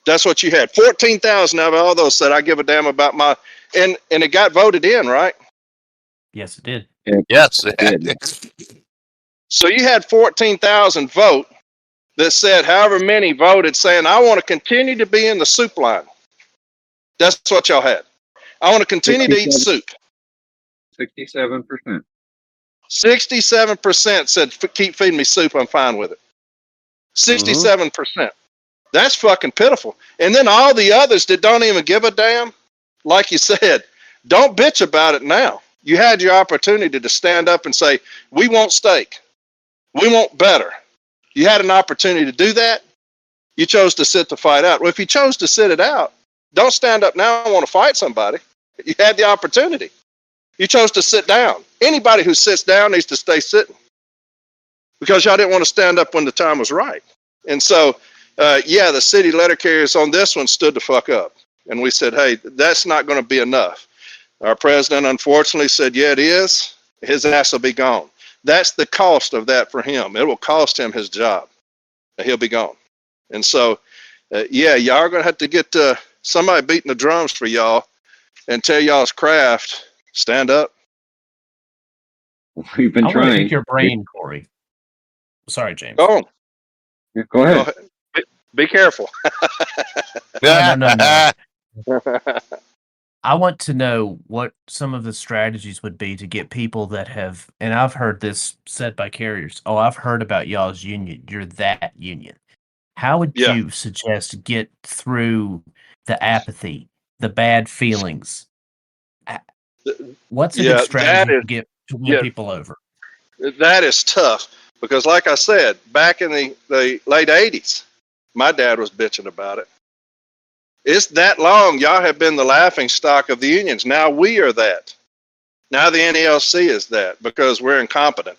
That's what you had. 14,000 out of all those said, I give a damn about my, and it got voted in, right? Yes, it did. Yes. So you had 14,000 vote that said, however many voted saying, I want to continue to be in the soup line. That's what y'all had. I want to continue to eat soup. 67%. 67% said, keep feeding me soup, I'm fine with it. 67%. That's fucking pitiful. And then all the others that don't even give a damn, like you said, don't bitch about it now. You had your opportunity to stand up and say, we want steak. We want better. You had an opportunity to do that. You chose to sit the fight out. Well, if you chose to sit it out, don't stand up now and want to fight somebody. You had the opportunity. You chose to sit down. Anybody who sits down needs to stay sitting because y'all didn't want to stand up when the time was right. And so, the city letter carriers on this one stood the fuck up. And we said, hey, that's not going to be enough. Our president, unfortunately, said, yeah, it is. His ass will be gone. That's the cost of that for him. It will cost him his job. He'll be gone. And so, y'all are going to have to get somebody beating the drums for y'all and tell y'all's craft, stand up. We've been I want to trying. pick your brain, Corey. Sorry, James. Go on. Yeah, go ahead. Be careful. No. I want to know what some of the strategies would be to get people that have, and I've heard this said by carriers, oh, I've heard about y'all's union. You're that union. How would you suggest to get through the apathy, the bad feelings? What's a good strategy to win people over? That is tough because, like I said, back in the late 80s, my dad was bitching about it. It's that long. Y'all have been the laughing stock of the unions. Now we are that. Now the NELC is that because we're incompetent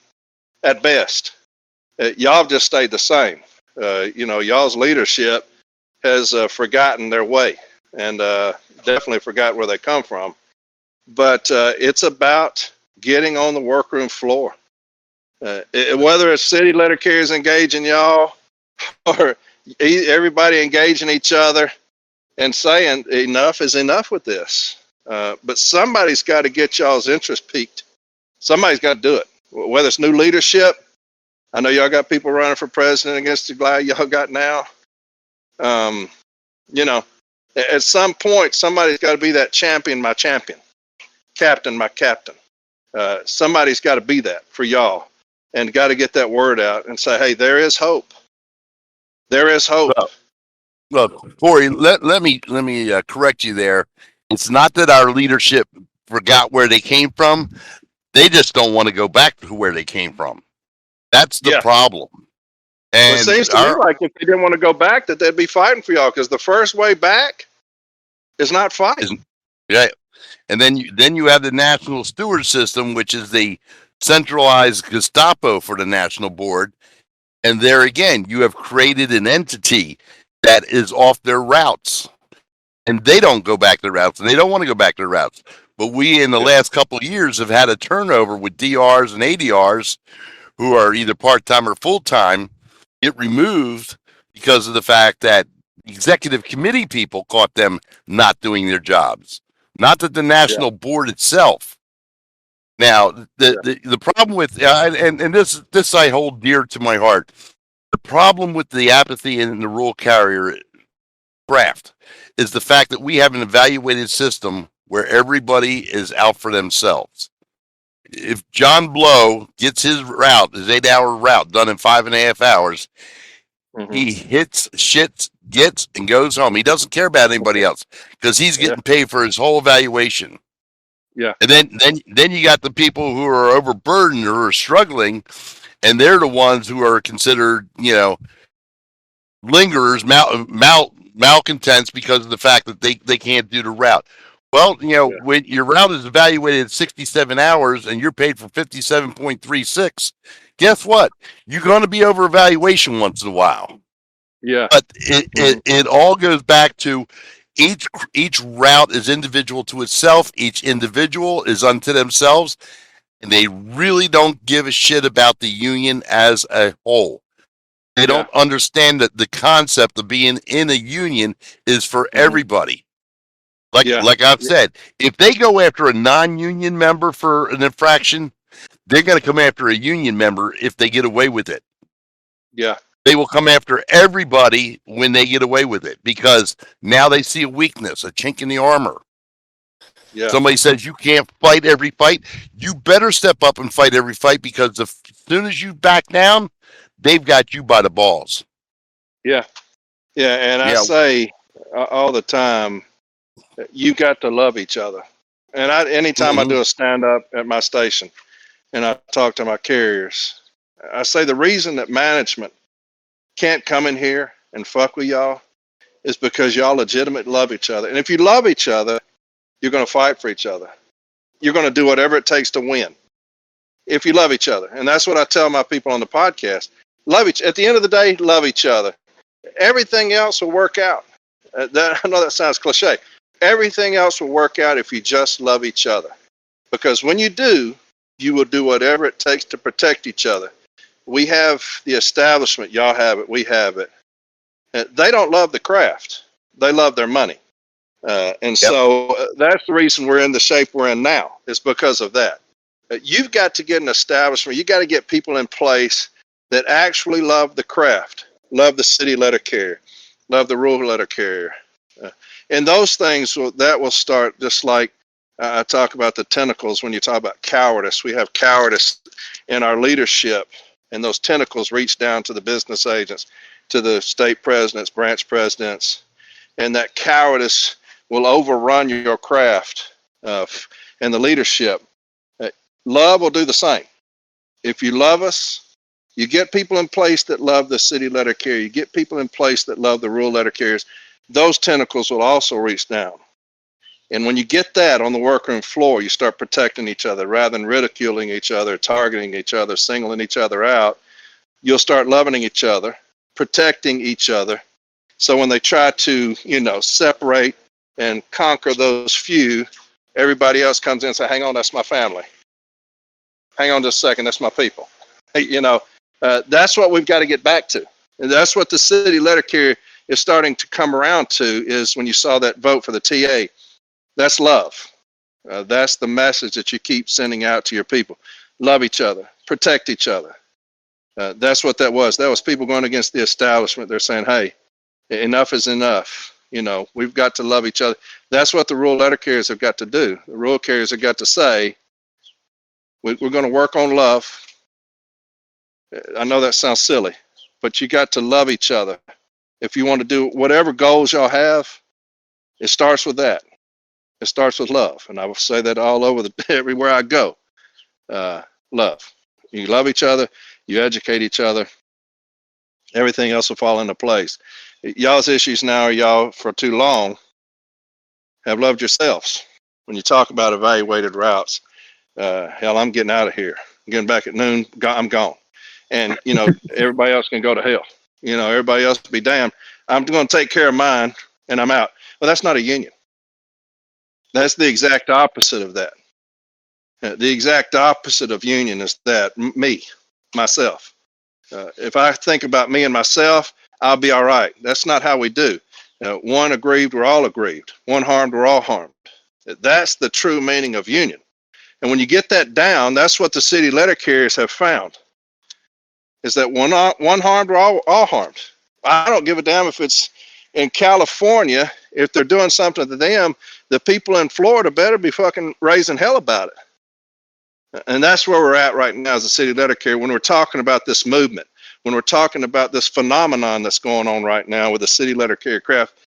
at best. Y'all have just stayed the same. Y'all's leadership has forgotten their way and definitely forgot where they come from. But it's about getting on the workroom floor. Whether it's city letter carriers engaging y'all or everybody engaging each other and saying enough is enough with this. But somebody's got to get y'all's interest piqued. Somebody's got to do it. Whether it's new leadership, I know y'all got people running for president against the guy y'all got now. At some point, somebody's got to be that champion, my champion, captain, my captain. Somebody's got to be that for y'all and got to get that word out and say, hey, there is hope. There is hope. Well, Corey, let me correct you there. It's not that our leadership forgot where they came from. They just don't want to go back to where they came from. That's the problem. And it seems to me like if they didn't want to go back, that they'd be fighting for y'all because the first way back is not fighting. Yeah. And then you have the national steward system, which is the centralized Gestapo for the national board. And there again, you have created an entity that is off their routes. And they don't go back to their routes, and they don't want to go back to their routes. But we, in the last couple of years, have had a turnover with DRs and ADRs who are either part-time or full-time get removed because of the fact that executive committee people caught them not doing their jobs, not that the national board itself. Now, the problem with and this I hold dear to my heart. The problem with the apathy in the rural carrier craft is the fact that we have an evaluated system where everybody is out for themselves. If John Blow gets his 8-hour route done in 5.5 hours, he hits, shits, gets, and goes home. He doesn't care about anybody else because he's getting paid for his whole evaluation. Yeah. And then you got the people who are overburdened or are struggling, and they're the ones who are considered, lingerers, malcontents because of the fact that they can't do the route. Well, when your route is evaluated at 67 hours and you're paid for 57.36, guess what? You're going to be over evaluation once in a while. Yeah. But it all goes back to each route is individual to itself. Each individual is unto themselves, and they really don't give a shit about the union as a whole. They don't understand that the concept of being in a union is for everybody. Like I've said, if they go after a non-union member for an infraction, they're going to come after a union member if they get away with it. Yeah. They will come after everybody when they get away with it because now they see a weakness, a chink in the armor. Yeah. Somebody says you can't fight every fight. You better step up and fight every fight because as soon as you back down, they've got you by the balls. Yeah. Yeah. And I say all the time, you got to love each other. And anytime I do a stand up at my station and I talk to my carriers, I say the reason that management can't come in here and fuck with y'all is because y'all legitimately love each other. And if you love each other, you're going to fight for each other. You're going to do whatever it takes to win if you love each other. And that's what I tell my people on the podcast. At the end of the day, love each other. Everything else will work out. I know that sounds cliche. Everything else will work out if you just love each other. Because when you do, you will do whatever it takes to protect each other. We have the establishment. Y'all have it. We have it. They don't love the craft. They love their money. So that's the reason we're in the shape we're in now. It's because of that. You've got to get an establishment. You got to get people in place that actually love the craft, love the city letter carrier, love the rural letter carrier. And those things that will start just like I talk about the tentacles when you talk about cowardice. We have cowardice in our leadership, and those tentacles reach down to the business agents, to the state presidents, branch presidents, and that cowardice will overrun your craft and the leadership. Love will do the same. If you love us, you get people in place that love the city letter carrier. You get people in place that love the rural letter carriers. Those tentacles will also reach down. And when you get that on the workroom floor, you start protecting each other rather than ridiculing each other, targeting each other, singling each other out. You'll start loving each other, protecting each other. So when they try to, separate and conquer those few, everybody else comes in and says, hang on, that's my family. Hang on just a second, that's my people. That's what we've got to get back to. And that's what the city letter carrier is starting to come around to, is when you saw that vote for the TA. That's love. That's the message that you keep sending out to your people. Love each other. Protect each other. That's what that was. That was people going against the establishment. They're saying, hey, enough is enough. We've got to love each other. That's what the rural letter carriers have got to do. The rural carriers have got to say, we're going to work on love. I know that sounds silly, but you got to love each other. If you want to do whatever goals y'all have, it starts with that. It starts with love. And I will say that all over everywhere I go. Love. You love each other. You educate each other. Everything else will fall into place. Y'all's issues now are y'all for too long have loved yourselves. When you talk about evaluated routes, hell, I'm getting out of here. I'm getting back at noon. I'm gone. And, everybody else can go to hell. Everybody else be damned. I'm going to take care of mine and I'm out. Well, that's not a union. That's the exact opposite of that. The exact opposite of union is that me. myself. If I think about me and myself, I'll be all right. That's not how we do. One aggrieved, we're all aggrieved. One harmed, we're all harmed. That's the true meaning of union. And when you get that down, that's what the city letter carriers have found, is that one harmed, we're all harmed. I don't give a damn if it's in California. If they're doing something to them, the people in Florida better be fucking raising hell about it. And that's where we're at right now as a city letter carrier when we're talking about this movement, when we're talking about this phenomenon that's going on right now with the city letter carrier craft.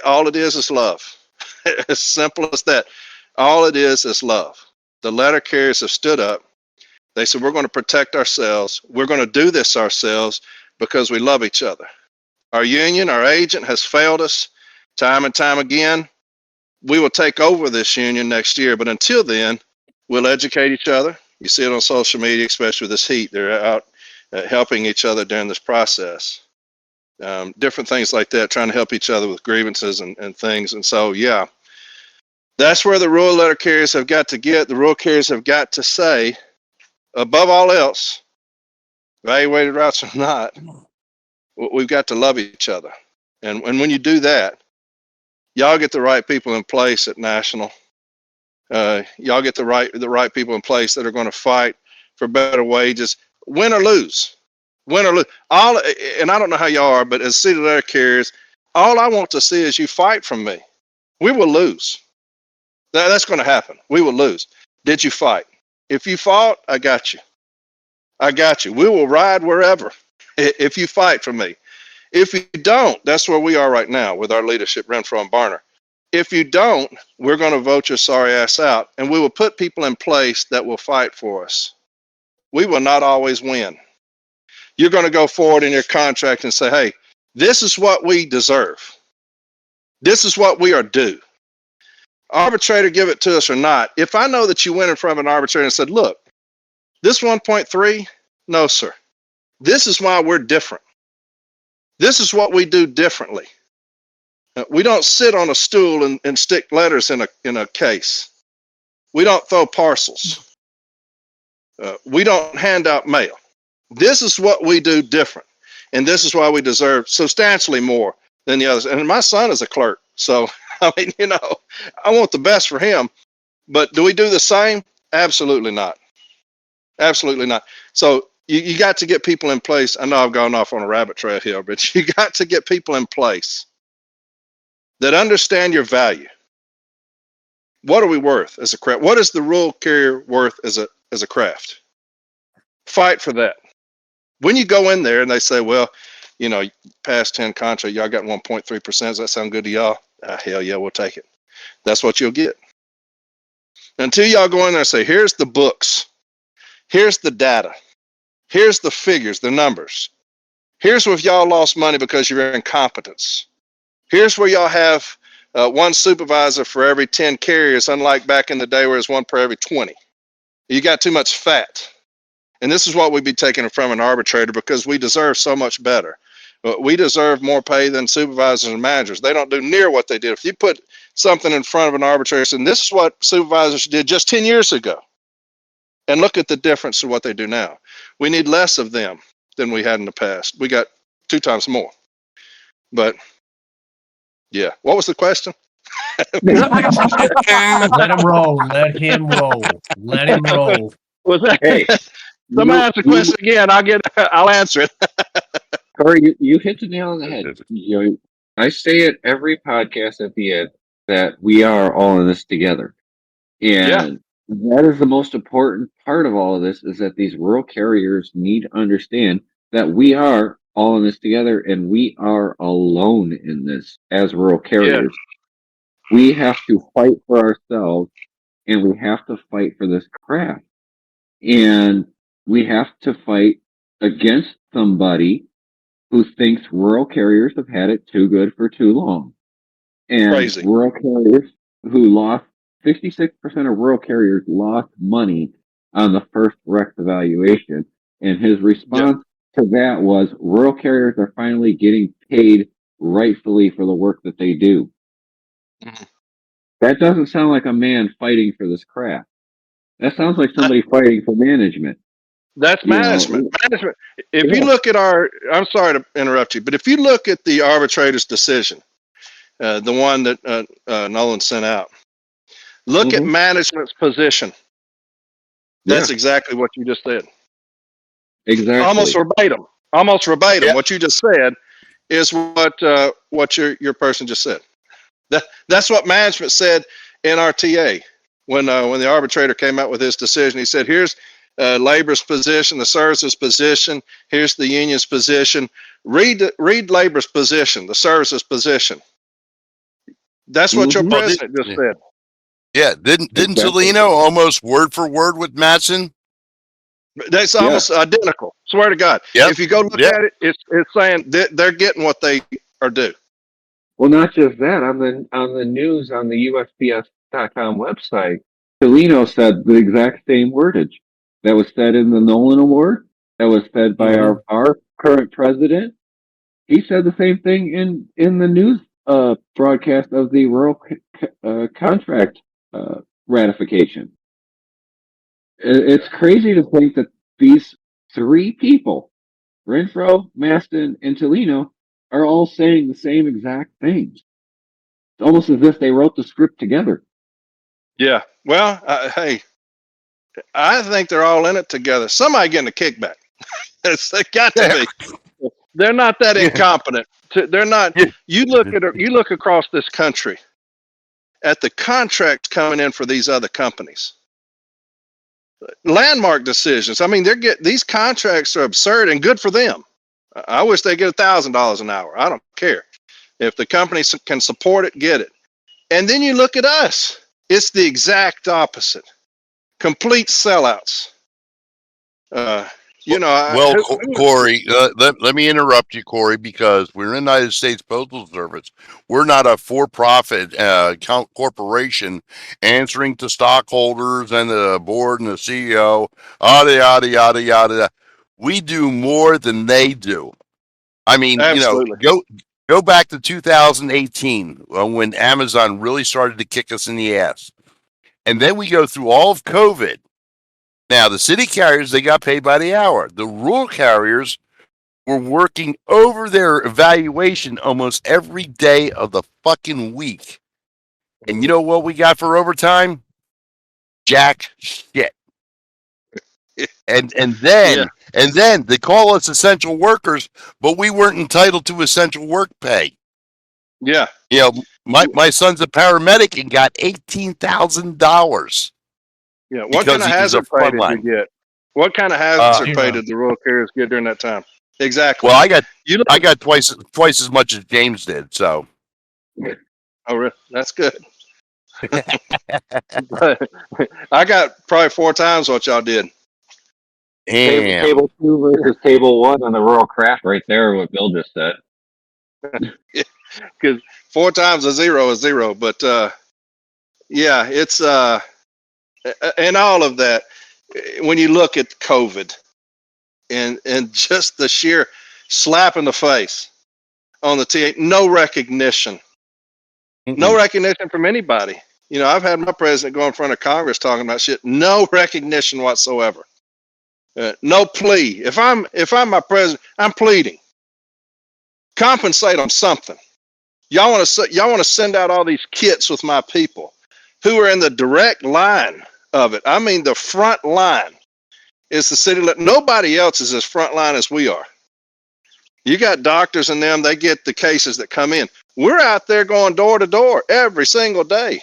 All it is love. As simple as that. All it is love. The letter carriers have stood up. They said, we're going to protect ourselves. We're going to do this ourselves because we love each other. Our union, our agent has failed us time and time again. We will take over this union next year. But until then, we'll educate each other. You see it on social media, especially with this heat. They're out helping each other during this process. Different things like that, trying to help each other with grievances and things. And so, yeah, that's where the rural letter carriers have got to get. The rural carriers have got to say, above all else, evaluated routes or not, we've got to love each other. And when you do that, y'all get the right people in place at National. Y'all get the right people in place that are going to fight for better wages, win or lose. Win or lose. And I don't know how y'all are, but as city letter carriers, all I want to see is you fight from me. We will lose. That's going to happen. We will lose. Did you fight? If you fought, I got you. I got you. We will ride wherever if you fight for me. If you don't, that's where we are right now with our leadership, Renfro and Barner. If you don't, we're going to vote your sorry ass out, and we will put people in place that will fight for us. We will not always win. You're going to go forward in your contract and say, hey, this is what we deserve. This is what we are due. Arbitrator, give it to us or not. If I know that you went in front of an arbitrator and said, look, this 1.3, no, sir. This is why we're different. This is what we do differently. We don't sit on a stool and stick letters in a case. We don't throw parcels. We don't hand out mail. This is what we do different. And this is why we deserve substantially more than the others. And my son is a clerk. So, I mean, I want the best for him. But do we do the same? Absolutely not. Absolutely not. So you got to get people in place. I know I've gone off on a rabbit trail here, but you got to get people in place that understand your value. What are we worth as a craft? What is the rural carrier worth as a craft? Fight for that. When you go in there and they say, well, past 10 contract, y'all got 1.3%. Does that sound good to y'all? Hell yeah, we'll take it. That's what you'll get. Until y'all go in there and say, here's the books. Here's the data. Here's the figures, the numbers. Here's where y'all lost money because you're incompetence. Here's where y'all have one supervisor for every 10 carriers, unlike back in the day where it's one per every 20. You got too much fat. And this is what we'd be taking from an arbitrator because we deserve so much better. We deserve more pay than supervisors and managers. They don't do near what they did. If you put something in front of an arbitrator and this is what supervisors did just 10 years ago, and look at the difference of what they do now. We need less of them than we had in the past. We got 2 times more. But yeah, what was the question? Let him roll. Let him roll. Let him roll. Was that? Hey, Somebody ask the question again. I'll answer it. Corey, you hit the nail on the head. I say it every podcast at the end that we are all in this together. And that is the most important part of all of this is that these rural carriers need to understand that we are all in this together and we are alone in this as rural carriers. We have to fight for ourselves and we have to fight for this craft. And we have to fight against somebody who thinks rural carriers have had it too good for too long. And Crazy. Rural carriers who lost 66% of rural carriers lost money on the first Rex evaluation. And his response to that was rural carriers are finally getting paid rightfully for the work that they do. Mm-hmm. That doesn't sound like a man fighting for this craft. That sounds like somebody fighting for management. That's You know, management. Management. If Yeah. you look at I'm sorry to interrupt you, but if you look at the arbitrator's decision, the one that Nolan sent out, look at Mhm. management's position. That's Yeah, exactly what you just said. Almost exactly. verbatim. Almost verbatim. Yeah. What you just said is what your person just said. That's what management said in RTA when the arbitrator came out with his decision. He said, "Here's labor's position, the services position. Here's the union's position. Read labor's position, the services position." That's what your Mhm. Well, president just said. yeah. Didn't Exactly. Salino almost word for word with Matson? That's Yeah. almost identical. Swear to God. Yep. If you go look Yep. at it, it's saying they're getting what they are due. Well, not just that. On the news on the USPS.com website, Tolino said the exact same wordage that was said in the Nolan Award. That was said by our current president. He said the same thing in the news broadcast of the rural contract ratification. It's crazy to think that these three people, Renfro, Maston, and Tolino, are all saying the same exact things. It's almost as if they wrote the script together. Yeah. Well, hey, I think they're all in it together. Somebody getting a kickback. It's they got to be. They're not that incompetent. They're not. Yeah. You look across this country at the contracts coming in for these other companies. Landmark decisions. I mean, these contracts are absurd and good for them. I wish they get $1,000 an hour. I don't care. If the company can support it, get it. And then you look at us. It's the exact opposite. Complete sellouts. Well, Corey, let me interrupt you, Corey, because we're in the United States Postal Service. We're not a for-profit corporation answering to stockholders and the board and the CEO, yada, yada, yada, yada. We do more than they do. I mean, Absolutely. go back to 2018 when Amazon really started to kick us in the ass. And then we go through all of COVID. Now, the city carriers, they got paid by the hour. The rural carriers were working over their evaluation almost every day of the fucking week. And you know what we got for overtime? Jack shit. And Yeah. then they call us essential workers, but we weren't entitled to essential work pay. Yeah. You know, my son's a paramedic and got $18,000 Yeah. What because kind of he was a hazard pay did you frontline. get? What kind of hazard pay Zero. did the rural carriers get during that time? Exactly. Well, I You got twice as much as James did. So Oh, really? That's good. I got probably 4 times what y'all did. damn. Table 2 versus table 1 on the rural craft right there, what Bill just said. Because 4 times a zero is zero. But yeah, it's and all of that. When you look at COVID and just the sheer slap in the face on the TA, no recognition from anybody. You know, I've had my president go in front of Congress talking about shit. No recognition whatsoever. No plea. If I'm my president, I'm pleading. Compensate on something. Y'all want to send out all these kits with my people who are in the direct line of it. I mean, the front line is the city. Nobody else is as front line as we are. You got doctors and them, they get the cases that come in. We're out there going door to door every single day,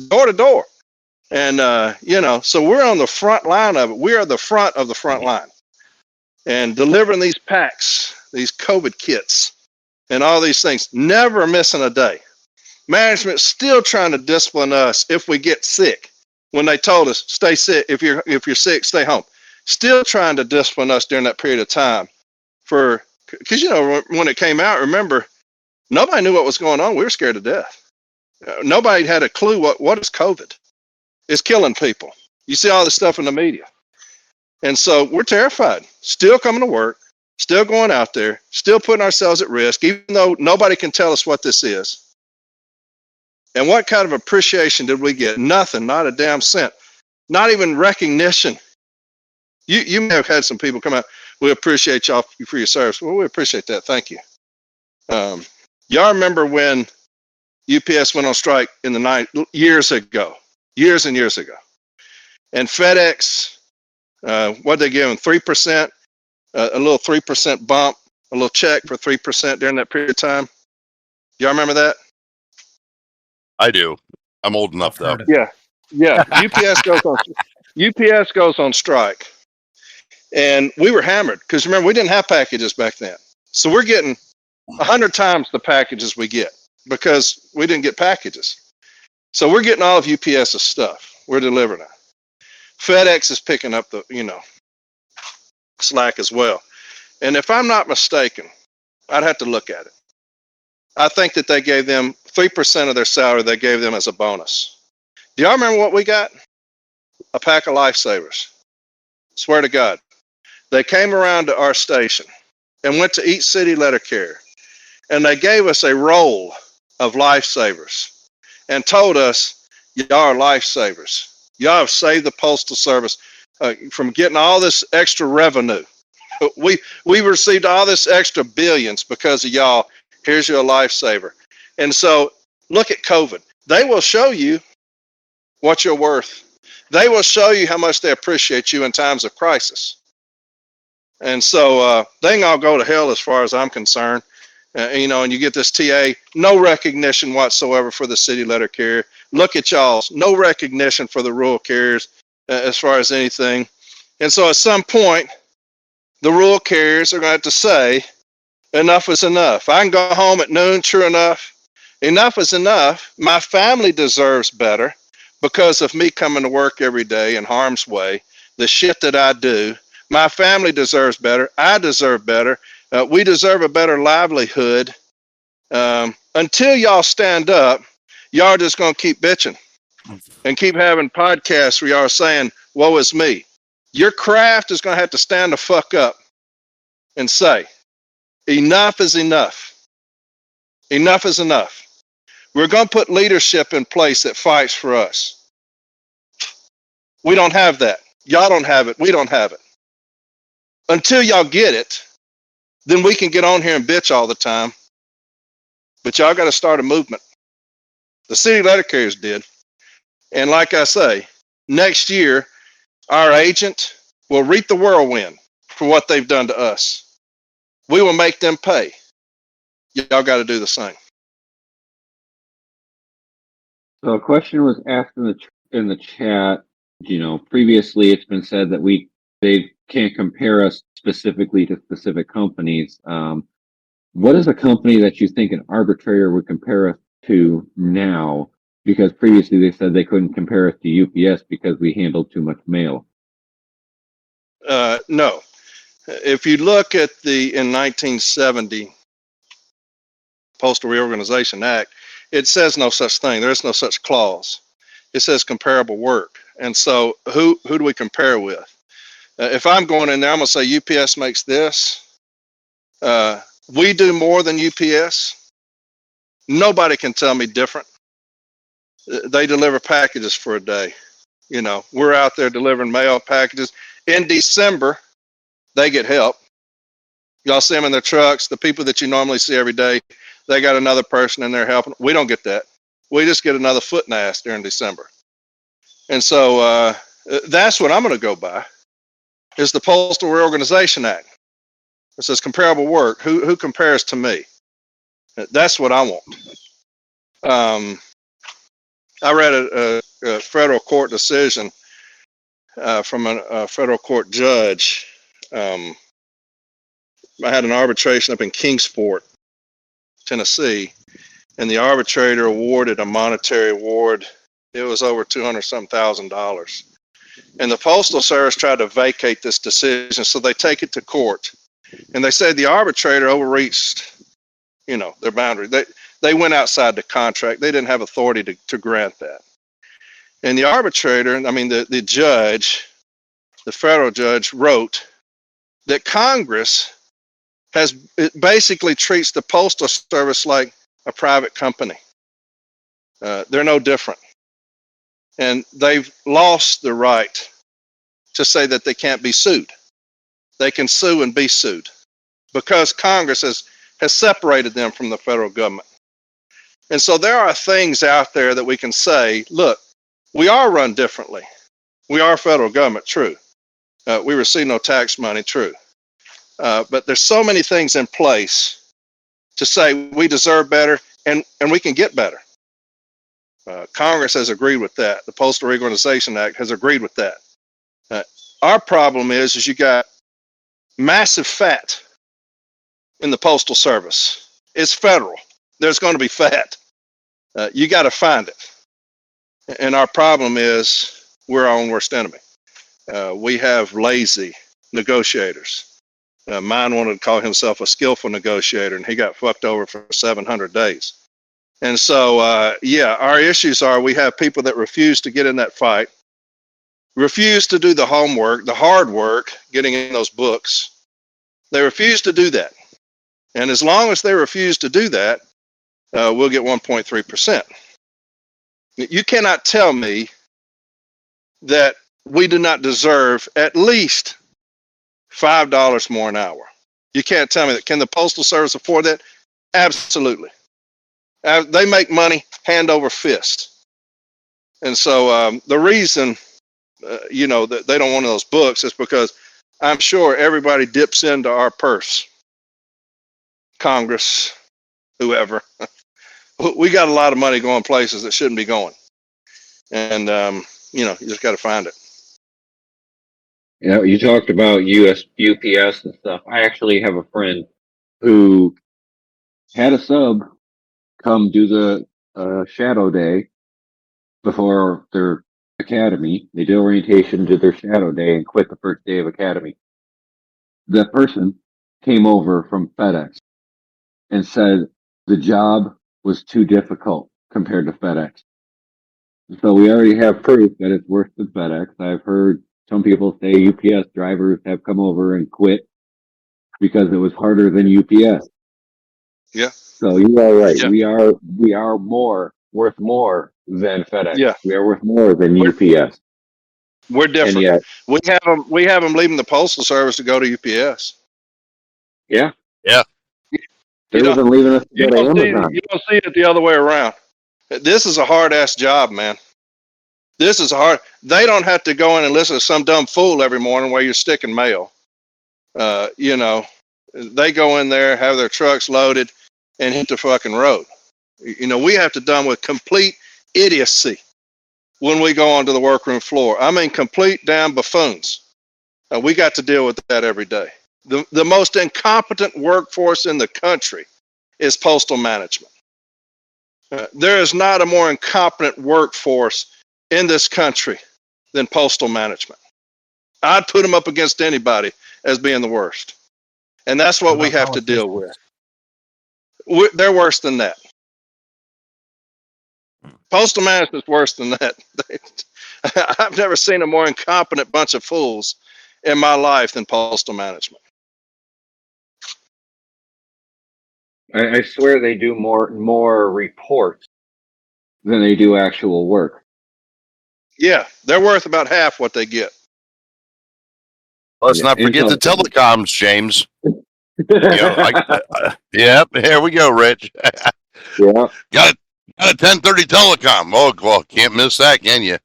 door to door. And, so we're on the front line of it. We are the front of the front line. And delivering these packs, these COVID kits, and all these things, never missing a day. Management still trying to discipline us if we get sick. When they told us, stay sick, if you're sick, stay home. Still trying to discipline us during that period of time. Because, when it came out, remember, nobody knew what was going on. We were scared to death. Nobody had a clue what is COVID. It's killing people. You see all this stuff in the media. And so we're terrified, still coming to work, still going out there, still putting ourselves at risk, even though nobody can tell us what this is. And what kind of appreciation did we get? Nothing, not a damn cent, not even recognition. You may have had some people come out. We appreciate y'all for your service. Well, we appreciate that. Thank you. Y'all remember when UPS went on strike in the night years and years ago, and FedEx, what they give them, 3%, a little 3% bump, a little check for 3% during that period of time. Y'all remember that? I do. I'm old enough though. Yeah. UPS goes on strike, and we were hammered because remember we didn't have packages back then, so we're getting 100 times the packages we get because we didn't get packages. So we're getting all of UPS's stuff. We're delivering it. FedEx is picking up the slack as well. And if I'm not mistaken, I'd have to look at it. I think that they gave them 3% of their salary. They gave them as a bonus. Do y'all remember what we got? A pack of lifesavers. Swear to God. They came around to our station and went to each city letter carrier, and they gave us a roll of lifesavers and told us, y'all are lifesavers. Y'all have saved the Postal Service from getting all this extra revenue. We received all this extra billions because of y'all. Here's your lifesaver. And so look at COVID. They will show you what you're worth. They will show you how much they appreciate you in times of crisis. And so they can all go to hell as far as I'm concerned. And you get this TA, no recognition whatsoever for the city letter carrier. Look at y'all's, no recognition for the rural carriers as far as anything. And so at some point, the rural carriers are going to have to say, enough is enough. I can go home at noon, true enough. Enough is enough. My family deserves better because of me coming to work every day in harm's way, the shit that I do. My family deserves better. I deserve better. We deserve a better livelihood. Until y'all stand up, y'all just going to keep bitching and keep having podcasts where y'all are saying, woe is me. Your craft is going to have to stand the fuck up and say, enough is enough. Enough is enough. We're going to put leadership in place that fights for us. We don't have that. Y'all don't have it. We don't have it. Until y'all get it, then we can get on here and bitch all the time. But y'all got to start a movement. The city letter carriers did. And like I say, next year, our agent will reap the whirlwind for what they've done to us. We will make them pay. Y'all got to do the same. So a question was asked in the chat. Previously it's been said that they can't compare us specifically to specific companies. What is a company that you think an arbitrator would compare us to now? Because previously they said they couldn't compare us to UPS because we handled too much mail. No. If you look at in 1970 Postal Reorganization Act, it says no such thing. There is no such clause. It says comparable work. And so who do we compare with? If I'm going in there, I'm going to say UPS makes this. We do more than UPS. Nobody can tell me different. They deliver packages for a day. We're out there delivering mail packages. In December, they get help. Y'all see them in their trucks. The people that you normally see every day, they got another person in there helping. We don't get that. We just get another foot in the ass during December. And so that's what I'm going to go by, is the Postal Reorganization Act. It says comparable work. Who compares to me? That's what I want. I read a federal court decision from a federal court judge. I had an arbitration up in Kingsport, Tennessee, and the arbitrator awarded a monetary award. It was over $200,000. And the Postal Service tried to vacate this decision, so they take it to court. And they say the arbitrator overreached, their boundary. They went outside the contract. They didn't have authority to grant that. And the arbitrator, the judge, the federal judge, wrote that Congress basically treats the Postal Service like a private company. They're no different. And they've lost the right to say that they can't be sued. They can sue and be sued because Congress has separated them from the federal government. And so there are things out there that we can say, look, we are run differently. We are federal government, true. We receive no tax money, true. But there's so many things in place to say we deserve better and we can get better. Congress has agreed with that. The Postal Reorganization Act has agreed with that. Our problem is you got massive fat in the Postal Service. It's federal. There's going to be fat. You got to find it. And our problem is we're our own worst enemy. We have lazy negotiators. Mine wanted to call himself a skillful negotiator, and he got fucked over for 700 days. And so, our issues are we have people that refuse to get in that fight, refuse to do the homework, the hard work, getting in those books. They refuse to do that. And as long as they refuse to do that, we'll get 1.3%. You cannot tell me that we do not deserve at least $5 more an hour. You can't tell me that. Can the Postal Service afford that? Absolutely. They make money hand over fist. And so the reason, that they don't want those books is because I'm sure everybody dips into our purse. Congress, whoever. We got a lot of money going places that shouldn't be going. And, you just got to find it. Yeah, you talked about UPS and stuff. I actually have a friend who had a sub come do the shadow day before their academy. They did orientation, did their shadow day, and quit the first day of academy. That person came over from FedEx and said the job was too difficult compared to FedEx. So we already have proof that it's worse than FedEx. I've heard some people say UPS drivers have come over and quit because it was harder than UPS. Yeah. So you are right. Yeah. We are worth more than FedEx. Yeah. We are worth more than UPS. We're different. And yet, we have them leaving the Postal Service to go to UPS. yeah. Yeah. They're even leaving us to You go to don't Amazon. you don't see it the other way around. This is a hard ass job, man. This is they don't have to go in and listen to some dumb fool every morning while you're sticking mail. They go in there, have their trucks loaded, and hit the fucking road. We have to deal with complete idiocy when we go onto the workroom floor. I mean, complete damn buffoons. We got to deal with that every day. The most incompetent workforce in the country is postal management. There is not a more incompetent workforce in this country than postal management. I'd put them up against anybody as being the worst. And that's what we have to deal with. They're worse than that. Postal management's worse than that. I've never seen a more incompetent bunch of fools in my life than postal management. I swear they do more reports than they do actual work. Yeah, they're worth about half what they get. Let's not forget the telecoms, James. Yep, here we go, Rich. Yeah. Got a 10:30 telecom. Oh, well, can't miss that, can you?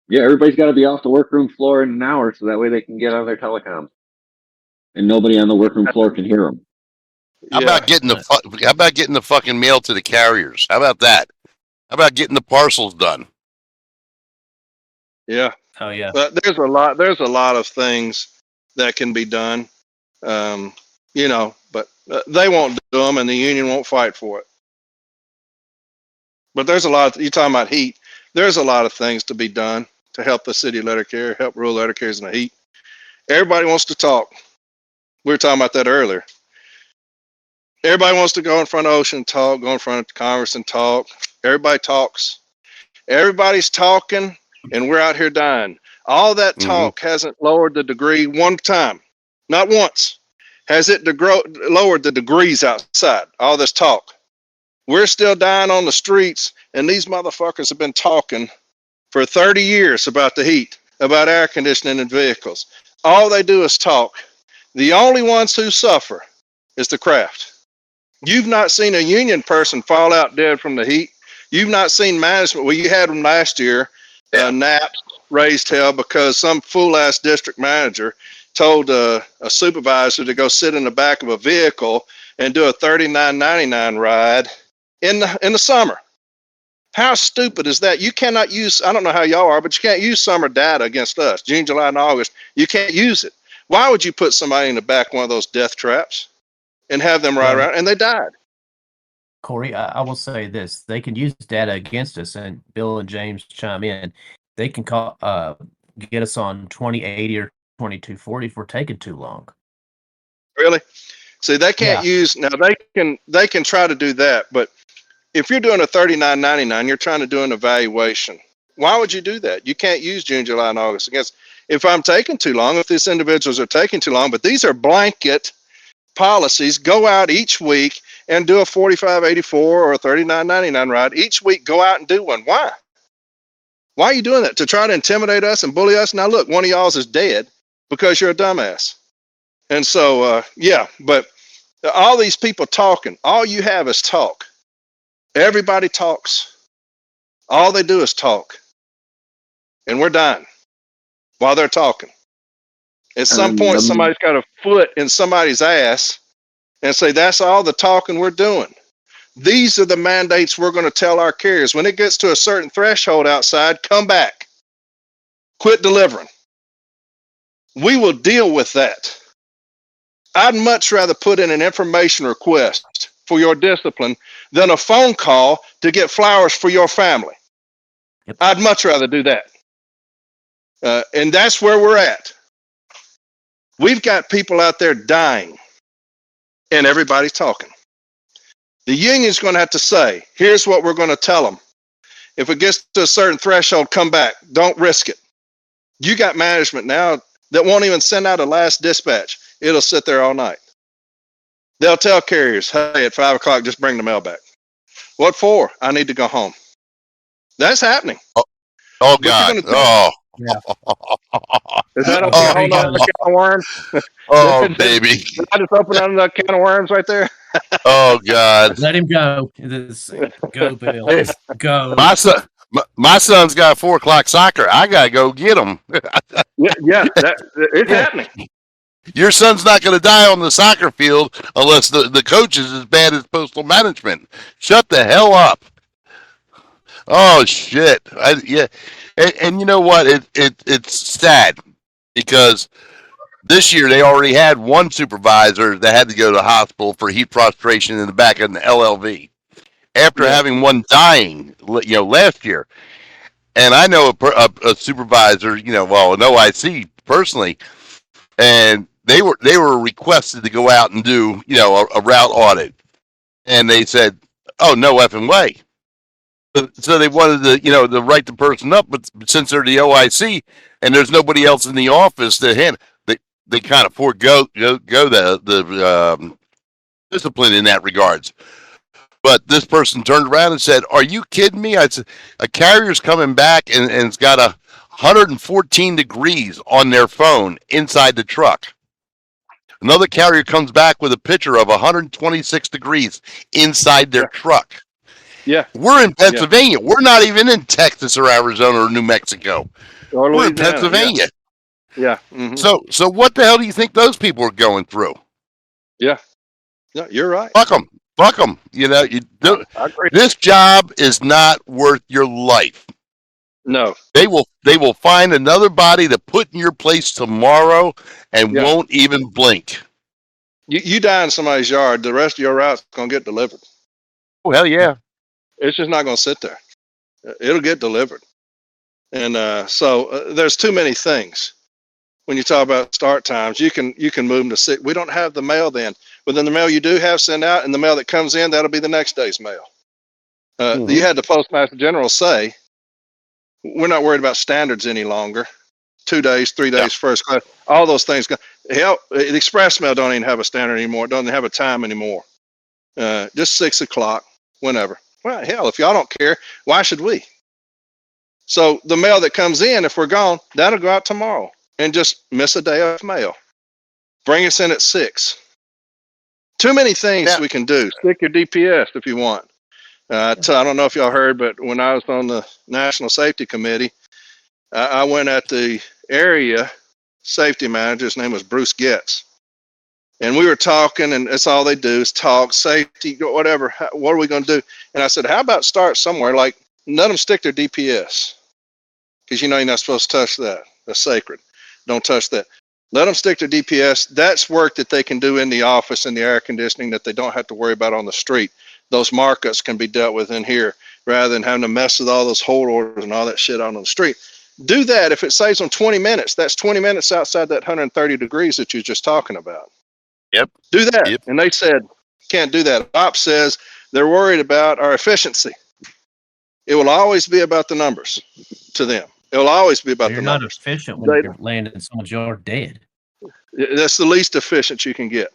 Yeah, everybody's got to be off the workroom floor in an hour so that way they can get on their telecoms. And nobody on the workroom floor can hear them. How about getting the fucking mail to the carriers? How about that? How about getting the parcels done? Yeah. Oh yeah. But there's a lot of things that can be done. But they won't do them and the union won't fight for it. But there's a lot, you're talking about heat. There's a lot of things to be done to help the city letter carrier, help rural letter carriers in the heat. Everybody wants to talk. We were talking about that earlier. Everybody wants to go in front of Ocean and talk, go in front of Congress and talk. Everybody talks. Everybody's talking, and we're out here dying. All that talk hasn't lowered the degree one time, not once. Has it lowered the degrees outside? All this talk. We're still dying on the streets, and these motherfuckers have been talking for 30 years about the heat. about air conditioning in vehicles. All they do is talk. The only ones who suffer is the craft. You've not seen a union person fall out dead from the heat. You've not seen management. Well, you had them last year. Naps raised hell because some fool ass district manager told a supervisor to go sit in the back of a vehicle and do a $39.99 ride in the summer. How stupid is that? You cannot use, I don't know how y'all are, but you can't use summer data against us. June, July, and August. You can't use it. Why would you put somebody in the back of one of those death traps and have them ride around? And they died. Corey, I will say this. They can use data against us, and Bill and James chime in. They can get us on 2080 or 2240 if we're taking too long. Really? See, they can't use, now they can try to do that, but if you're doing a $39.99, you're trying to do an evaluation. Why would you do that? You can't use June, July, and August against, if I'm taking too long, if these individuals are taking too long, but these are blanket policies. Go out each week and do a 4584 or a $39.99 ride. Each week, go out and do one. Why? Why are you doing that? To try to intimidate us and bully us? Now, look, one of y'all's is dead because you're a dumbass. And so, but all these people talking, all you have is talk. Everybody talks. All they do is talk. And we're dying while they're talking. At some point, somebody's got a foot in somebody's ass and say, that's all the talking we're doing. These are the mandates we're going to tell our carriers. When it gets to a certain threshold outside, come back. Quit delivering. We will deal with that. I'd much rather put in an information request for your discipline than a phone call to get flowers for your family. Yep. I'd much rather do that. And that's where we're at. We've got people out there dying, and everybody's talking. The union's going to have to say, here's what we're going to tell them. If it gets to a certain threshold, come back. Don't risk it. You got management now that won't even send out a last dispatch. It'll sit there all night. They'll tell carriers, hey, at 5 o'clock, just bring the mail back. What for? I need to go home. That's happening. Oh God. Oh. Yeah. Is that a whole other can of worms? Oh, baby. Did I just open another can of worms right there? Oh God. Let him go. Go, Bill. Go. My son's got 4 o'clock soccer. I gotta go get him. It's happening. Your son's not going to die on the soccer field unless the coach is as bad as postal management. Shut the hell up. Oh shit. And you know what? It's sad because this year they already had one supervisor that had to go to the hospital for heat prostration in the back of an LLV after having one dying, last year. And I know a supervisor, an OIC personally, and they were requested to go out and do, a route audit. And they said, oh, no effing way. So they wanted to write the person up, but since they're the OIC and there's nobody else in the office to handle, they kind of forego the discipline in that regards. But this person turned around and said, are you kidding me? I said, a carrier's coming back and it's got 114 degrees on their phone inside the truck. Another carrier comes back with a picture of 126 degrees inside their truck. Yeah. We're in Pennsylvania. We're not even in Texas or Arizona or New Mexico. We're in Pennsylvania. Yeah. Mm-hmm. So what the hell do you think those people are going through? Yeah. No, you're right. Fuck them. Fuck them. I agree. This job is not worth your life. No. They will find another body to put in your place tomorrow and won't even blink. You die in somebody's yard, the rest of your route's going to get delivered. Oh, hell yeah. It's just not going to sit there. It'll get delivered. And so there's too many things. When you talk about start times, you can move them to 6. We don't have the mail then. But then the mail you do have send out and the mail that comes in, that'll be the next day's mail. You had the Postmaster General say, we're not worried about standards any longer. 2 days, 3 days, first class, all those things. Hell, the express mail don't even have a standard anymore. It doesn't have a time anymore. Just 6 o'clock, whenever. Well, hell, if y'all don't care, why should we? So the mail that comes in, if we're gone, that'll go out tomorrow and just miss a day of mail. Bring us in at 6. Too many things Yeah. we can do. Stick your DPS if you want. I don't know if y'all heard, but when I was on the National Safety Committee, I went at the area safety manager. His name was Bruce Getz. And we were talking, and that's all they do is talk, safety, whatever. What are we going to do? And I said, how about start somewhere? Like, let them stick their DPS. Because you know you're not supposed to touch that. That's sacred. Don't touch that. Let them stick their DPS. That's work that they can do in the office in the air conditioning that they don't have to worry about on the street. Those markups can be dealt with in here rather than having to mess with all those hold orders and all that shit out on the street. Do that. If it saves them 20 minutes, that's 20 minutes outside that 130 degrees that you're just talking about. Yep. Do that. Yep. And they said, can't do that. Ops says they're worried about our efficiency. It will always be about the numbers to them. It will always be about You're the not numbers. efficient when you're landing someone's yard dead. That's the least efficient you can get.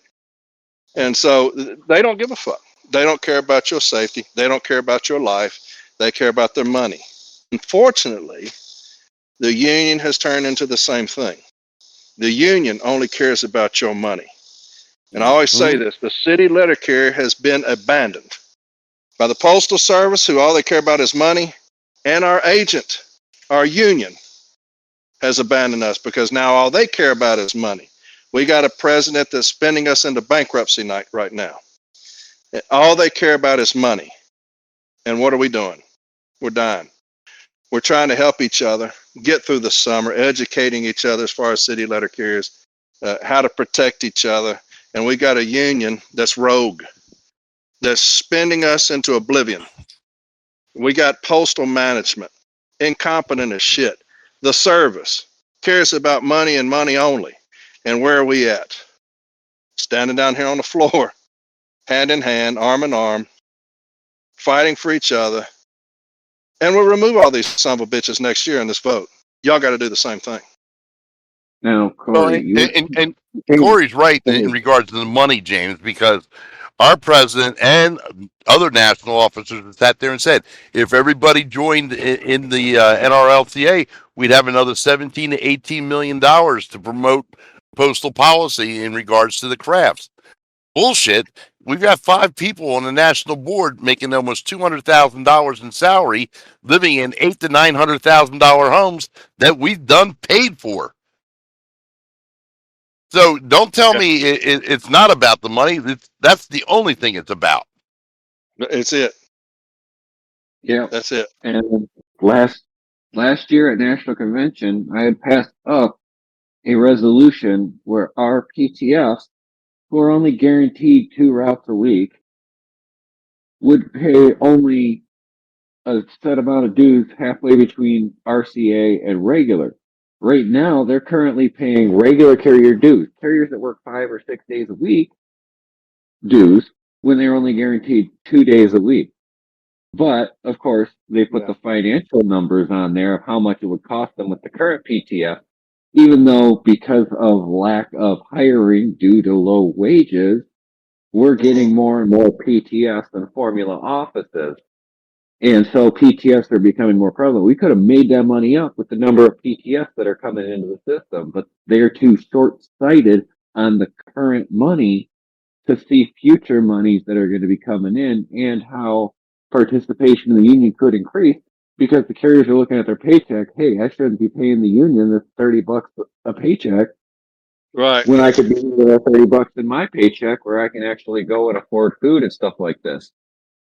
And so they don't give a fuck. They don't care about your safety. They don't care about your life. They care about their money. Unfortunately, the union has turned into the same thing. The union only cares about your money. And I always say this, the city letter carrier has been abandoned by the Postal Service, who all they care about is money, and our agent, our union, has abandoned us because now all they care about is money. We got a president that's spending us into bankruptcy night right now. All they care about is money. And what are we doing? We're dying. We're trying to help each other get through the summer, educating each other as far as city letter carriers, how to protect each other. And we got a union that's rogue, that's spending us into oblivion. We got postal management, incompetent as shit. The service cares about money and money only. And where are we at? Standing down here on the floor, hand in hand, arm in arm, fighting for each other. And we'll remove all these son of a bitches next year in this vote. Y'all got to do the same thing. Now, Corey, And Corey's right in regards to the money, James, because our president and other national officers sat there and said, if everybody joined in the NRLTA, we'd have another 17 to 18 million dollars to promote postal policy in regards to the crafts. Bullshit. We've got 5 people on the national board making almost $200,000 in salary, living in $800,000 to $900,000 homes that we've done paid for. So don't tell me it's not about the money. That's the only thing it's about. It's it. Yeah. That's it. And last year at National Convention, I had passed up a resolution where our PTFs, who are only guaranteed 2 routes a week, would pay only a set amount of dues halfway between RCA and regular. Right now, they're currently paying regular carrier dues. Carriers that work 5 or 6 days a week dues when they're only guaranteed 2 days a week. But of course, they put the financial numbers on there of how much it would cost them with the current PTF, even though because of lack of hiring due to low wages, we're getting more and more PTS than formula offices. And so PTS are becoming more prevalent. We could have made that money up with the number of PTS that are coming into the system, but they're too short-sighted on the current money to see future monies that are going to be coming in and how participation in the union could increase because the carriers are looking at their paycheck. Hey, I shouldn't be paying the union this $30 a paycheck. Right. When I could be using that $30 in my paycheck where I can actually go and afford food and stuff like this.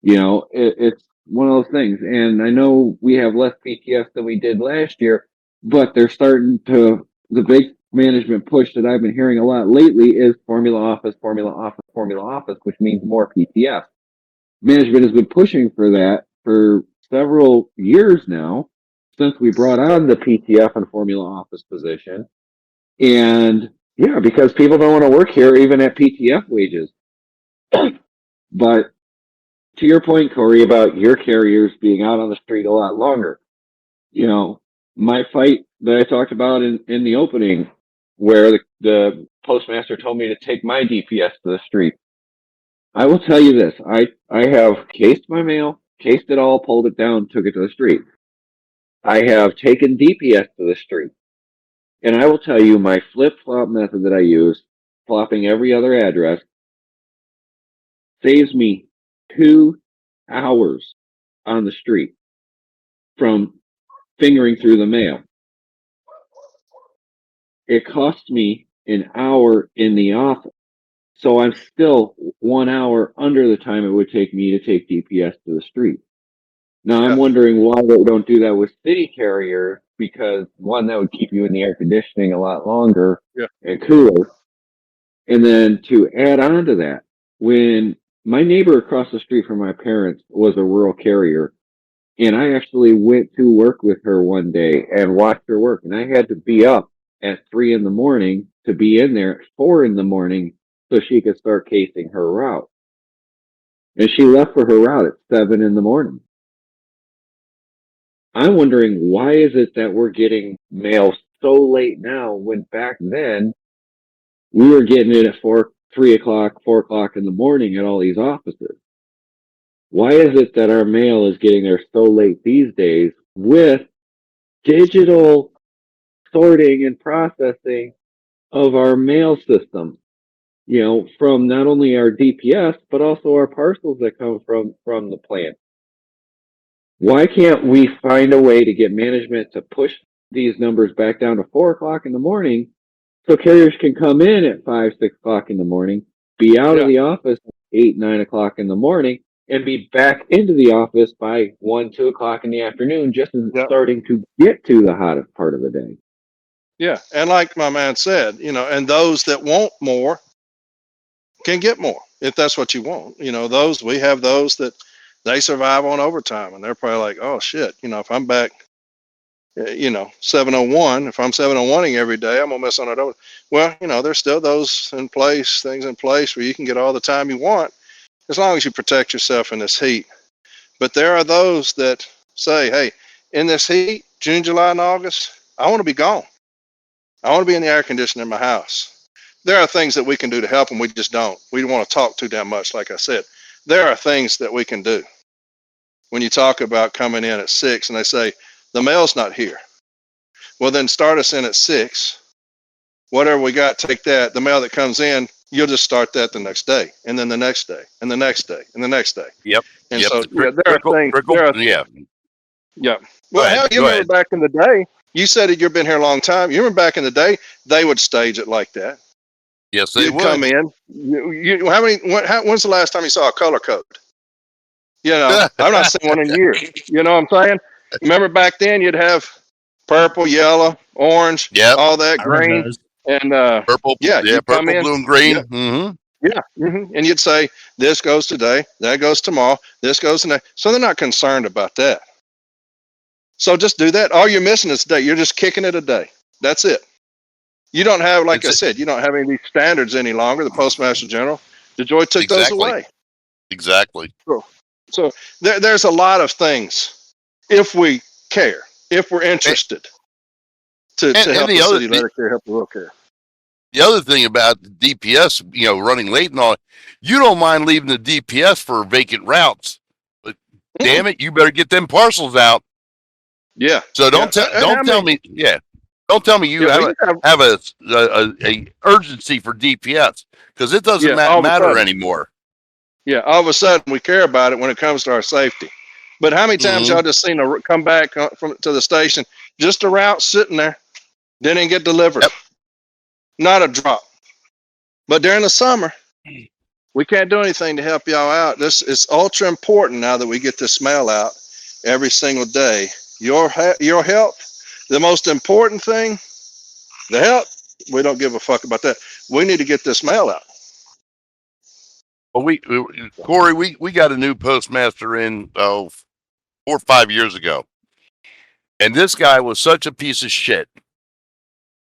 You know, it's one of those things. And I know we have less PTS than we did last year, but they're starting to, the big management push that I've been hearing a lot lately is formula office, which means more PTS. Management has been pushing for that for several years now, since we brought on the PTF and formula office position. And yeah, because people don't want to work here even at PTF wages. But to your point, Corey, about your carriers being out on the street a lot longer, you know, my fight that I talked about in the opening, where the postmaster told me to take my DPS to the street. I will tell you this. I have cased my mail, cased it all, pulled it down, took it to the street. I have taken DPS to the street. And I will tell you, my flip-flop method that I use, flopping every other address, saves me 2 hours on the street from fingering through the mail. It costs me an hour in the office. So I'm still 1 hour under the time it would take me to take DPS to the street. Now I'm wondering why they don't do that with city carrier, because one, that would keep you in the air conditioning a lot longer and cooler. And then to add on to that, when my neighbor across the street from my parents was a rural carrier, and I actually went to work with her one day and watched her work, and I had to be up at 3 in the morning to be in there at 4 in the morning so she could start casing her route. And she left for her route at 7 in the morning. I'm wondering, why is it that we're getting mail so late now when back then we were getting it at 3 o'clock, 4 o'clock in the morning at all these offices? Why is it that our mail is getting there so late these days with digital sorting and processing of our mail system? You know, from not only our DPS, but also our parcels that come from the plant. Why can't we find a way to get management to push these numbers back down to 4 o'clock in the morning so carriers can come in at 5, 6 o'clock in the morning, be out of the office at 8, 9 o'clock in the morning, and be back into the office by 1, 2 o'clock in the afternoon, just as it's starting to get to the hottest part of the day? Yeah. And like my man said, you know, and those that want more can get more if that's what you want. You know, we have those that they survive on overtime, and they're probably like, oh shit, you know, if I'm back, you know, 701, if I'm 701ing every day, I'm gonna miss on it over. Well, you know, there's still things in place where you can get all the time you want as long as you protect yourself in this heat. But there are those that say, hey, in this heat, June, July, and August, I want to be gone. I want to be in the air conditioner in my house. There are things that we can do to help them. We just don't. We don't want to talk too damn much, like I said. There are things that we can do. When you talk about coming in at 6 and they say, the mail's not here. Well, then start us in at 6. Whatever we got, take that. The mail that comes in, you'll just start that the next day, and then the next day, and the next day, and the next day. Yep. And so, yeah, there are things. Yeah. Well, hell, you remember back in the day, you said that you've been here a long time. You remember back in the day, they would stage it like that. Yes, they You'd would. come in. When's the last time you saw a color code? You know, I've not seen one in years. You know what I'm saying? Remember back then, you'd have purple, yellow, orange, all that, green, and purple. you'd Purple, come in, blue, and green. Yeah. Mm-hmm. And you'd say, this goes today, that goes tomorrow, this goes today. So they're not concerned about that. So just do that. All you're missing is today. You're just kicking it a day. That's it. You don't have, like I said, you don't have any of these standards any longer. The Postmaster General, DeJoy took those away. Exactly. So there's a lot of things, if we care, if we're interested, to help the city, let it care, help the rural care. The other thing about the DPS, you know, running late and all, you don't mind leaving the DPS for vacant routes, but damn it, you better get them parcels out. Yeah. So don't tell me you have a urgency for DPS, because it doesn't matter anymore. Yeah, all of a sudden we care about it when it comes to our safety. But how many times y'all just seen a come back to the station, just a route sitting there, didn't get delivered? Yep. Not a drop. But during the summer, we can't do anything to help y'all out. This is ultra important now that we get this mail out every single day. Your health, the most important thing, the health, we don't give a fuck about that. We need to get this mail out. Well, Corey, we got a new postmaster in 4 or 5 years ago, and this guy was such a piece of shit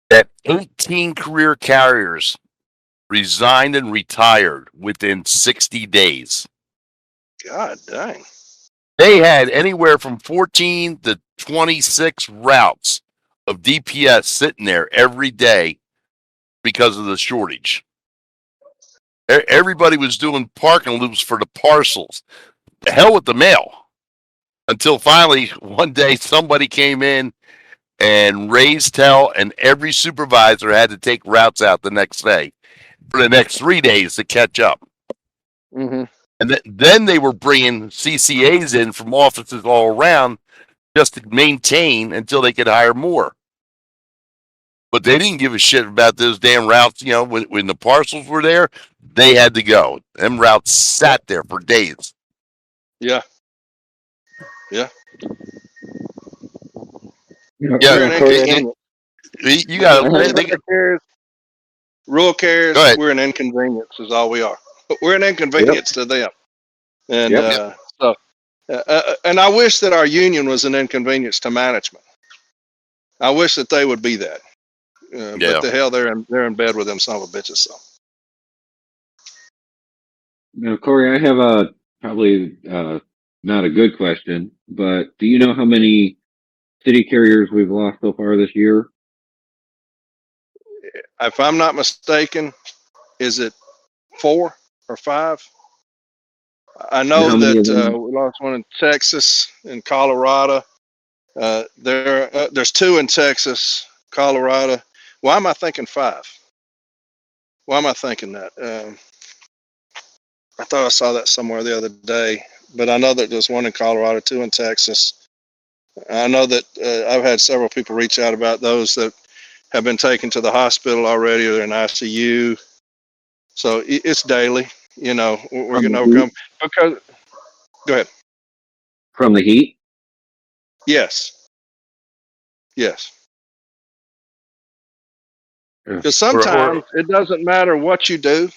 that 18 career carriers resigned and retired within 60 days. God dang. They had anywhere from 14 to 26 routes of DPS sitting there every day because of the shortage. Everybody was doing parking loops for the parcels. The hell with the mail. until finally one day somebody came in and raised hell, and every supervisor had to take routes out the next day for the next 3 days to catch up. Mm-hmm. And then they were bringing CCAs in from offices all around just to maintain until they could hire more. But they didn't give a shit about those damn routes. You know, when the parcels were there, they had to go. Them routes sat there for days. Yeah. Yeah. You Yeah, We're an Corey, inconvenience. you got Everybody cares. Rural cares. Go ahead. We're an inconvenience, is all we are. We're an inconvenience to them. And Yep. and I wish that our union was an inconvenience to management. I wish that they would be that. Yeah. But the hell, they're in bed with them son of a bitches. So Now, Corey, I have a probably not a good question, but do you know how many city carriers we've lost so far this year? if I'm not mistaken, is it 4 or 5? I And know how many of that them? we lost one in Texas, in Colorado. There's 2 in Texas, Colorado. Why am I thinking 5? Why am I thinking that? I thought I saw that somewhere the other day, but I know that there's 1 in Colorado, 2 in Texas. I know that I've had several people reach out about those that have been taken to the hospital already, or they're in ICU. So it's daily. You know, we're getting overcome. Because, go ahead. From the heat? Yes. Yes. Yeah. Because sometimes it doesn't matter what you do.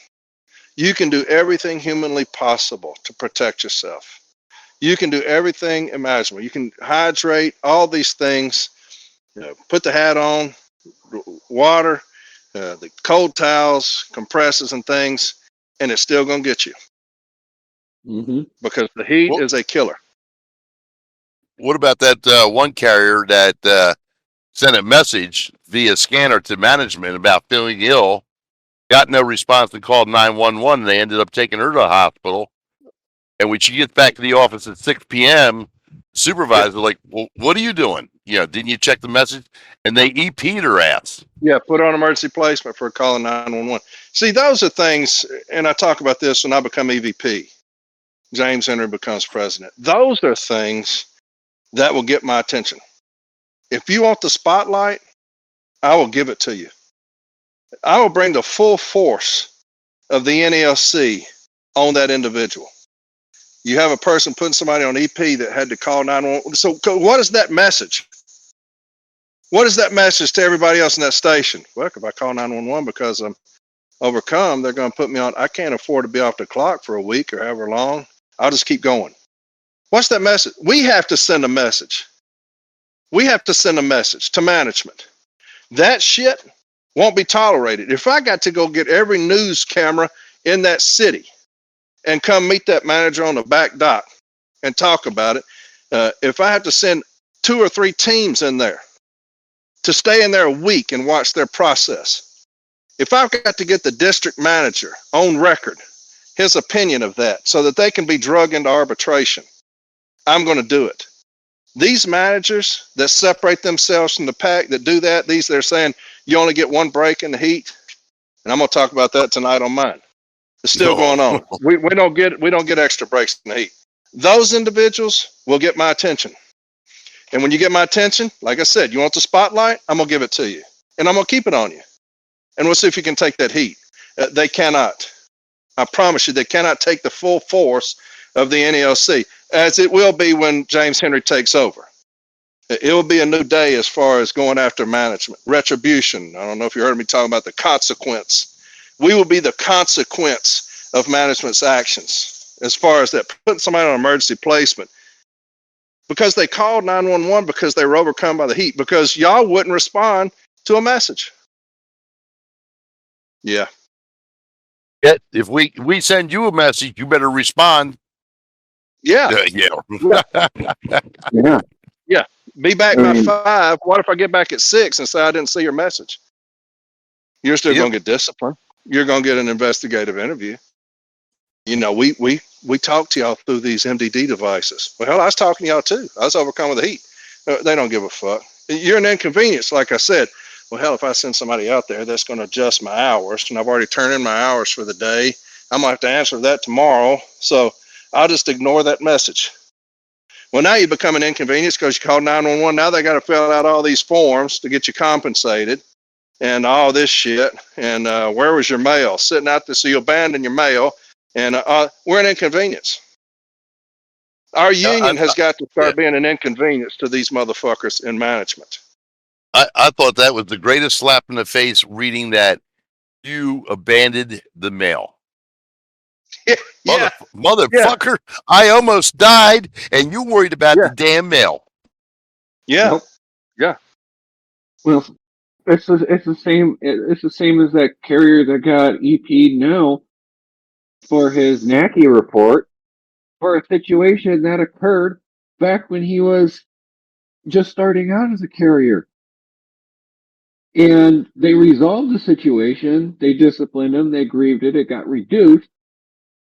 You can do everything humanly possible to protect yourself. You can do everything imaginable. You can hydrate, all these things. You know, put the hat on, water, the cold towels, compresses, and things, and it's still going to get you Mm-hmm. because the heat Well, is a killer. what about that one carrier that sent a message via scanner to management about feeling ill, got no response, and called 911, and they ended up taking her to the hospital. And when she gets back to the office at 6 p.m., supervisor like, well, what are you doing? You know, didn't you check the message? And they EP'd her ass. Yeah, put on emergency placement for calling 911. See, those are things, and I talk about this when I become EVP. James Henry becomes president. Those are things that will get my attention. If you want the spotlight, I will give it to you. I will bring the full force of the NELC on that individual. You have a person putting somebody on EP that had to call 911. So what is that message? What is that message to everybody else in that station? Well, if I call 911 because I'm overcome, they're going to put me on. I can't afford to be off the clock for a week or however long. I'll just keep going. What's that message? We have to send a message. We have to send a message to management. That shit won't be tolerated. If I got to go get every news camera in that city and come meet that manager on the back dock and talk about it, if I have to send 2 or 3 teams in there to stay in there a week and watch their process, if I've got to get the district manager on record, his opinion of that, so that they can be drug into arbitration, I'm going to do it. These managers that separate themselves from the pack, that do that, they're saying you only get 1 break in the heat, and I'm going to talk about that tonight on mine. It's still going on. We don't get extra breaks in the heat. Those individuals will get my attention. And when you get my attention, like I said, you want the spotlight, I'm going to give it to you. And I'm going to keep it on you. And we'll see if you can take that heat. They cannot. I promise you, they cannot take the full force of the NELC, as it will be when James Henry takes over. It will be a new day as far as going after management. Retribution. I don't know if you heard me talking about the consequence. We will be the consequence of management's actions as far as that, putting somebody on emergency placement because they called 911 because they were overcome by the heat, because y'all wouldn't respond to a message. Yeah. If we send you a message, you better respond. Yeah. Yeah. Yeah. Be back by 5. What if I get back at 6 and say I didn't see your message? You're still going to get disciplined. You're going to get an investigative interview. You know, we we talk to y'all through these MDD devices. Well, hell, I was talking to y'all too. I was overcome with the heat. They don't give a fuck. You're an inconvenience, like I said. Well, hell, if I send somebody out there that's going to adjust my hours, and I've already turned in my hours for the day, I'm going to have to answer that tomorrow. So I'll just ignore that message. Well, now you become an inconvenience because you call 911. Now they got to fill out all these forms to get you compensated and all this shit. And where was your mail? Sitting out there, so you abandon your mail. And we're an inconvenience. Our union has got to yeah. start being an inconvenience to these motherfuckers in management. I thought that was the greatest slap in the face reading that you abandoned the mail. Yeah. Motherfucker, I almost died and you worried about the damn mail. Yeah. Nope. Yeah. Well, it's the same. It's the same as that carrier that got EP'd now for his NACI report for a situation that occurred back when he was just starting out as a carrier. And they resolved the situation. They disciplined him. They grieved it. It got reduced.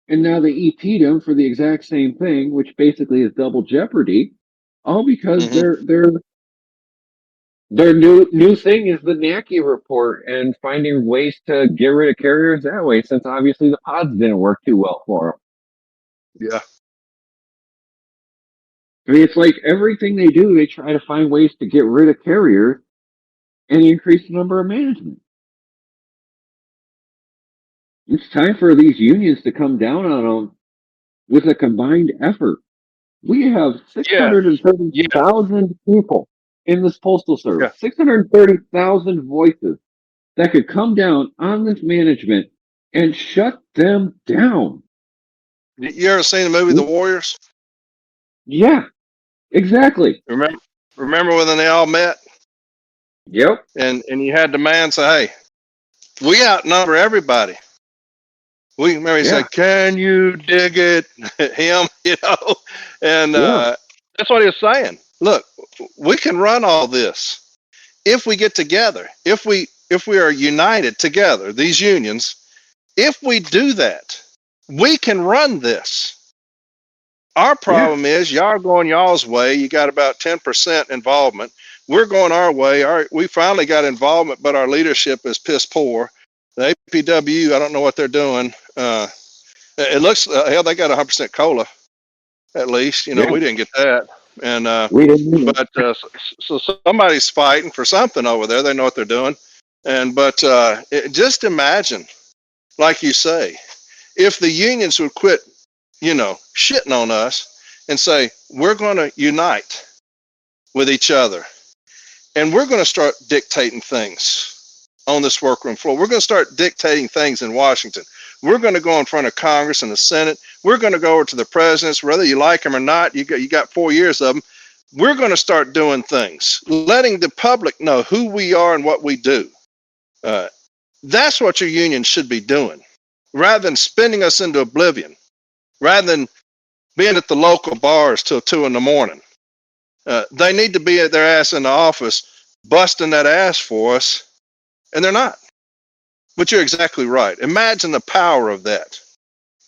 And now they EP'd him for the exact same thing, which basically is double jeopardy, all because their new thing is the NACI report and finding ways to get rid of carriers that way, since obviously the pods didn't work too well for them. Yeah. I mean, it's like everything they do, they try to find ways to get rid of carriers and increase the number of management. It's time for these unions to come down on them with a combined effort. We have 630,000 people in this postal service, 630,000 voices that could come down on this management and shut them down. You ever seen the movie The Warriors? Yeah, exactly. Remember when they all met? Yep. And you had the man say, "Hey, we outnumber everybody." We remember he said, "Can you dig it?" Him, and that's what he was saying. Look, we can run all this if we get together. If we are united together, these unions, if we do that, we can run this. Our problem is y'all are going y'all's way. You got about 10% involvement. We're going our way. We finally got involvement, but our leadership is piss poor. The APW, I don't know what they're doing. It looks hell, they got 100% cola, at least. We didn't get that, and we didn't. But so somebody's fighting for something over there. They know what they're doing, but just imagine, like you say, if the unions would quit, shitting on us and say we're going to unite with each other, and we're going to start dictating things on this workroom floor. We're going to start dictating things in Washington. We're going to go in front of Congress and the Senate. We're going to go over to the presidents, whether you like them or not. You got 4 years of them. We're going to start doing things, letting the public know who we are and what we do. That's what your union should be doing, rather than spinning us into oblivion, rather than being at the local bars till 2 a.m. They need to be at their ass in the office, busting that ass for us, and they're not. But you're exactly right. Imagine the power of that.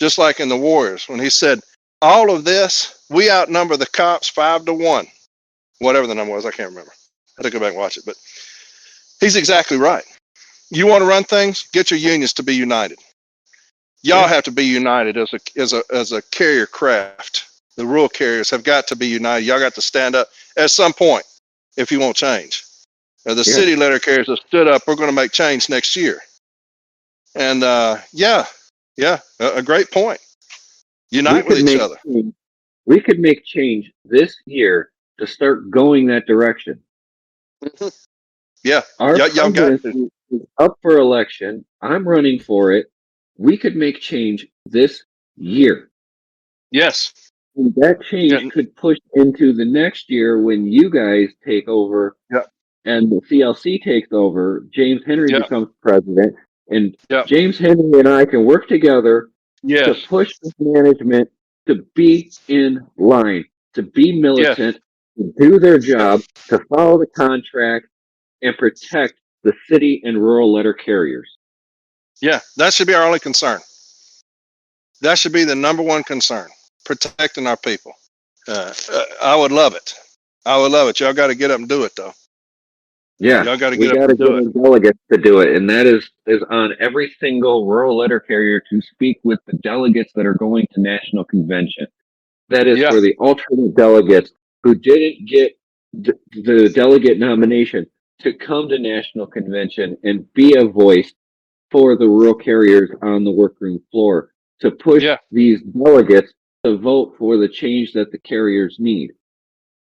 Just like in the Warriors, when he said, all of this, we outnumber the cops 5-1. Whatever the number was, I can't remember. I had to go back and watch it. But he's exactly right. You want to run things? Get your unions to be united. Y'all have to be united as a carrier craft. The rural carriers have got to be united. Y'all got to stand up at some point if you want change. The city letter carriers have stood up. We're going to make change next year. And a great point. Unite with each other. We could make change this year to start going that direction. Yeah. Our y'all got president is up for election. I'm running for it. We could make change this year. Yes. And that change could push into the next year when you guys take over and the CLC takes over. James Henry becomes president, and James Henry and I can work together to push this management to be in line, to be militant, to do their job, to follow the contract, and protect the city and rural letter carriers. Yeah, that should be our only concern. That should be the number one concern, protecting our people. I would love it. I would love it. Y'all got to get up and do it, though. Yeah, Y'all got to we get up got to and get do it. in delegates to do it, and that is on every single rural letter carrier to speak with the delegates that are going to national convention. That is Yeah. for the alternate delegates who didn't get the delegate nomination to come to national convention and be a voice for the rural carriers on the workroom floor to push Yeah. these delegates to vote for the change that the carriers need.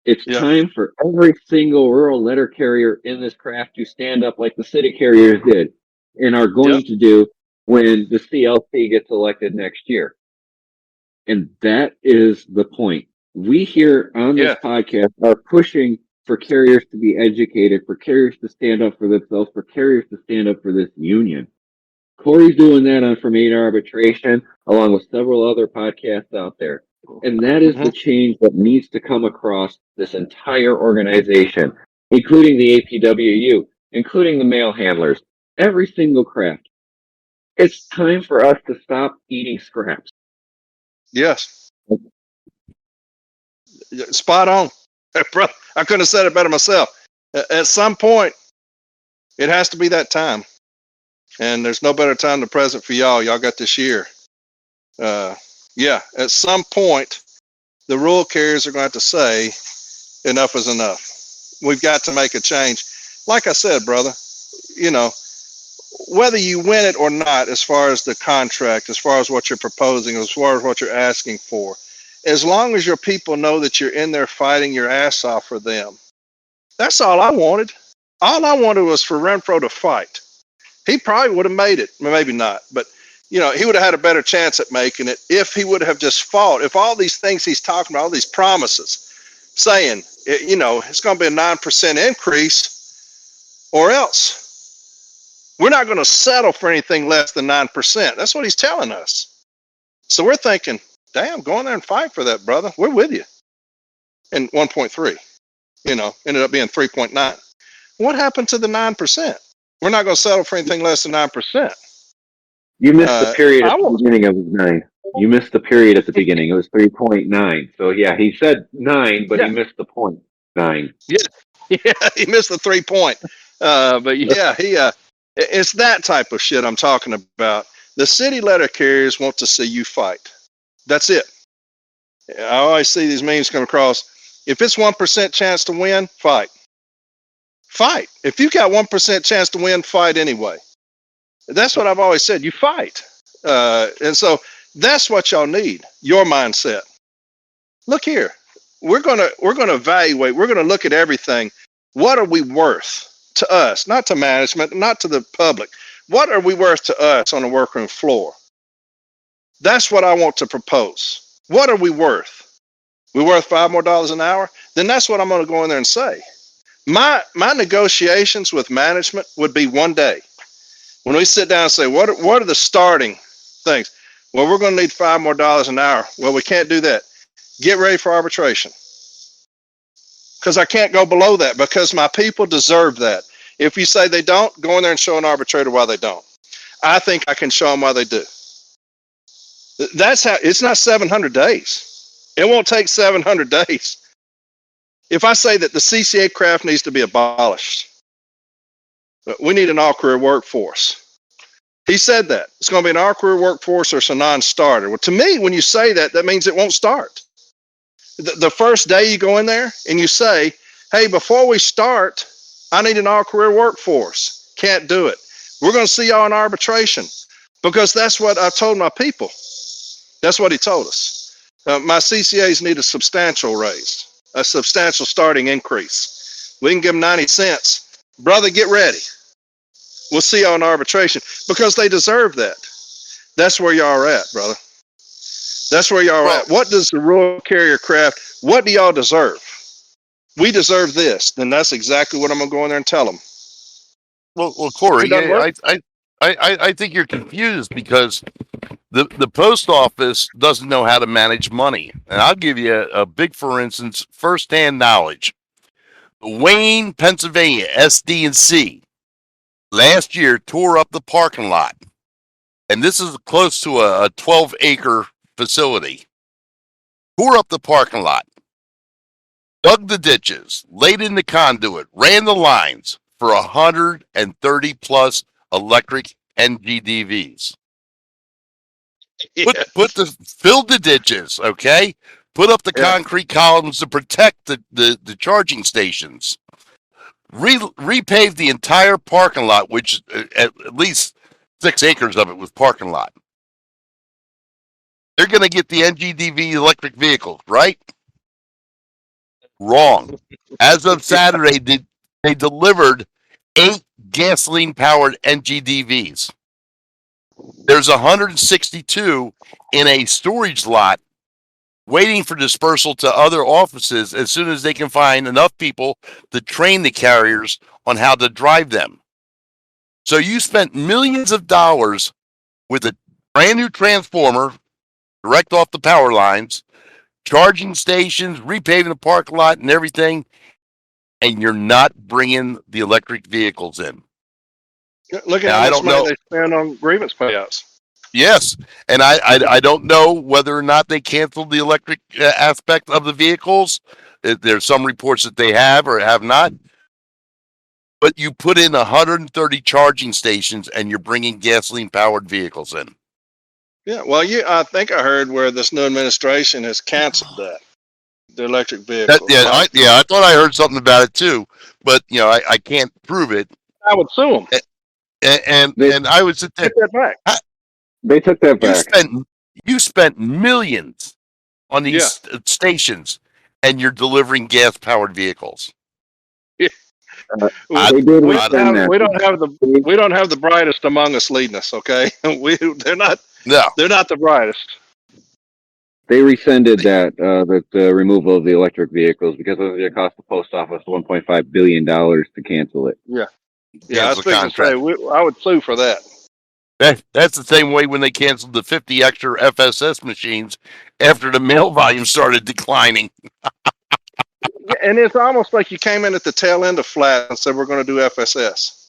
It's Yeah. time for every single rural letter carrier in this craft to stand up like the city carriers did and are going to do when the CLC gets elected next year. And that is the point. We here on this podcast are pushing for carriers to be educated, for carriers to stand up for themselves, for carriers to stand up for this union. Corey's doing that on From 8 Arbitration, along with several other podcasts out there. And that is the change that needs to come across this entire organization, including the APWU, including the mail handlers, every single craft. It's time for us to stop eating scraps. Yes. Spot on. Brother, I couldn't have said it better myself. At some point, it has to be that time. And there's no better time than present for y'all. Y'all got this year. Yeah, at some point, the rural carriers are going to have to say, enough is enough. We've got to make a change. Like I said, brother, you know, whether you win it or not, as far as the contract, as far as what you're proposing, as far as what you're asking for, as long as your people know that you're in there fighting your ass off for them, that's all I wanted. All I wanted was for Renfro to fight. He probably would have made it, maybe not, but you know, he would have had a better chance at making it if he would have just fought. If all these things he's talking about, all these promises, saying, you know, it's going to be a 9% increase or else. We're not going to settle for anything less than 9%. That's what he's telling us. So we're thinking, damn, go in there and fight for that, brother. We're with you. And 1.3, you know, ended up being 3.9. What happened to the 9%? We're not going to settle for anything less than 9%. You missed the period at the beginning of 9. You missed the period at the beginning. It was 3.9. So yeah, he said 9, but he missed the point 9. Yeah, he missed the 3 point. But yeah, it's that type of shit I'm talking about. The city letter carriers want to see you fight. That's it. I always see these memes come across. If it's 1% chance to win, fight. Fight. If you got 1% chance to win, fight anyway. That's what I've always said. You fight. And so that's what y'all need. Your mindset. Look here. We're gonna evaluate. We're gonna look at everything. What are we worth to us? Not to management, not to the public. What are we worth to us on the workroom floor? That's what I want to propose. What are we worth? We worth $5 more an hour? Then that's what I'm going to go in there and say. My negotiations with management would be one day when we sit down and say, what are the starting things? Well, we're going to need $5 more an hour. Well, we can't do that. Get ready for arbitration. Because I can't go below that because my people deserve that. If you say they don't, go in there and show an arbitrator why they don't. I think I can show them why they do. That's how. It's not 700 days. It won't take 700 days. If I say that the CCA craft needs to be abolished, we need an all-career workforce. He said that. It's going to be an all-career workforce or it's a non-starter. Well, to me, when you say that, that means it won't start. The first day you go in there and you say, hey, before we start, I need an all-career workforce. Can't do it. We're going to see y'all in arbitration because that's what I told my people. That's what he told us. My CCAs need a substantial raise, a substantial starting increase. We can give them 90 cents. Brother, get ready. We'll see y'all in arbitration because they deserve that. That's where y'all are at, brother. That's where y'all are at. What does the rural carrier craft, what do y'all deserve? We deserve this. Then that's exactly what I'm going to go in there and tell them. Well, Corey, I think you're confused because the post office doesn't know how to manage money. And I'll give you a big, for instance, firsthand knowledge. Wayne, Pennsylvania, SD&C, last year tore up the parking lot. And this is close to a 12-acre facility, tore up the parking lot, dug the ditches, laid in the conduit, ran the lines for 130 plus electric NGDVs. Filled the ditches, okay? Put up the concrete columns to protect the charging stations. Repaved the entire parking lot, which at least 6 acres of it was parking lot. They're going to get the NGDV electric vehicles, right? Wrong. As of Saturday, they delivered 8 gasoline-powered NGDVs. There's 162 in a storage lot waiting for dispersal to other offices as soon as they can find enough people to train the carriers on how to drive them. So you spent millions of dollars with a brand new transformer direct off the power lines, charging stations, repaving the parking lot and everything, and you're not bringing the electric vehicles in. Look at how much money they spend on grievance payouts. Yes, and I don't know whether or not they canceled the electric aspect of the vehicles. There's some reports that they have or have not. But you put in 130 charging stations and you're bringing gasoline-powered vehicles in. Yeah, well, I think I heard where this new administration has canceled that, the electric vehicles. I thought I heard something about it too, but I can't prove it. I would sue them. And I would sit there. Take that back. They took that back. You spent millions on these stations, and you're delivering gas-powered vehicles. We don't have the brightest among us leading us. Okay, they're not the brightest. They rescinded the removal of the electric vehicles because it was going to cost the post office $1.5 billion to cancel it. Yeah. I was thinking to say I would sue for that. That's the same way when they canceled the 50 extra FSS machines after the mail volume started declining. And it's almost like you came in at the tail end of flat and said we're going to do FSS.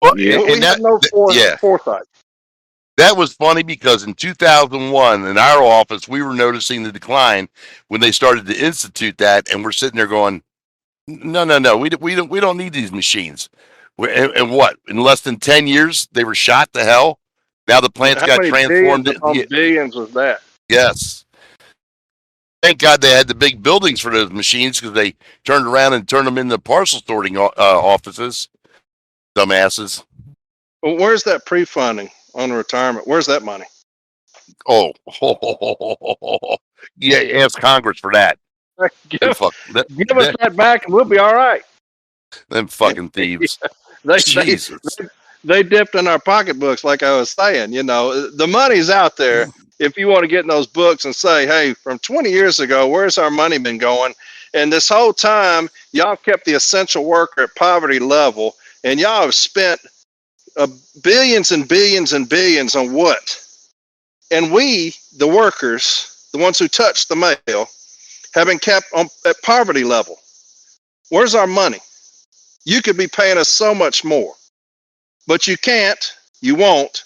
Well, we had no foresight. That was funny because in 2001 in our office we were noticing the decline when they started to institute that, and we're sitting there going, no, we don't need these machines. And what? In less than 10 years, they were shot to hell. Now the plants got transformed. Billions was that? Yes. Thank God they had the big buildings for those machines because they turned around and turned them into parcel sorting offices. Dumbasses. Well, where's that pre-funding on retirement? Where's that money? Yeah, ask Congress for that. Give us that back and we'll be all right. Them fucking thieves. They dipped in our pocketbooks, like I was saying. The money's out there. If you want to get in those books and say, hey, from 20 years ago, where's our money been going? And this whole time, y'all kept the essential worker at poverty level, and y'all have spent billions and billions and billions on what? And we, the workers, the ones who touch the mail, have been kept at poverty level. Where's our money? You could be paying us so much more, but you can't, you won't.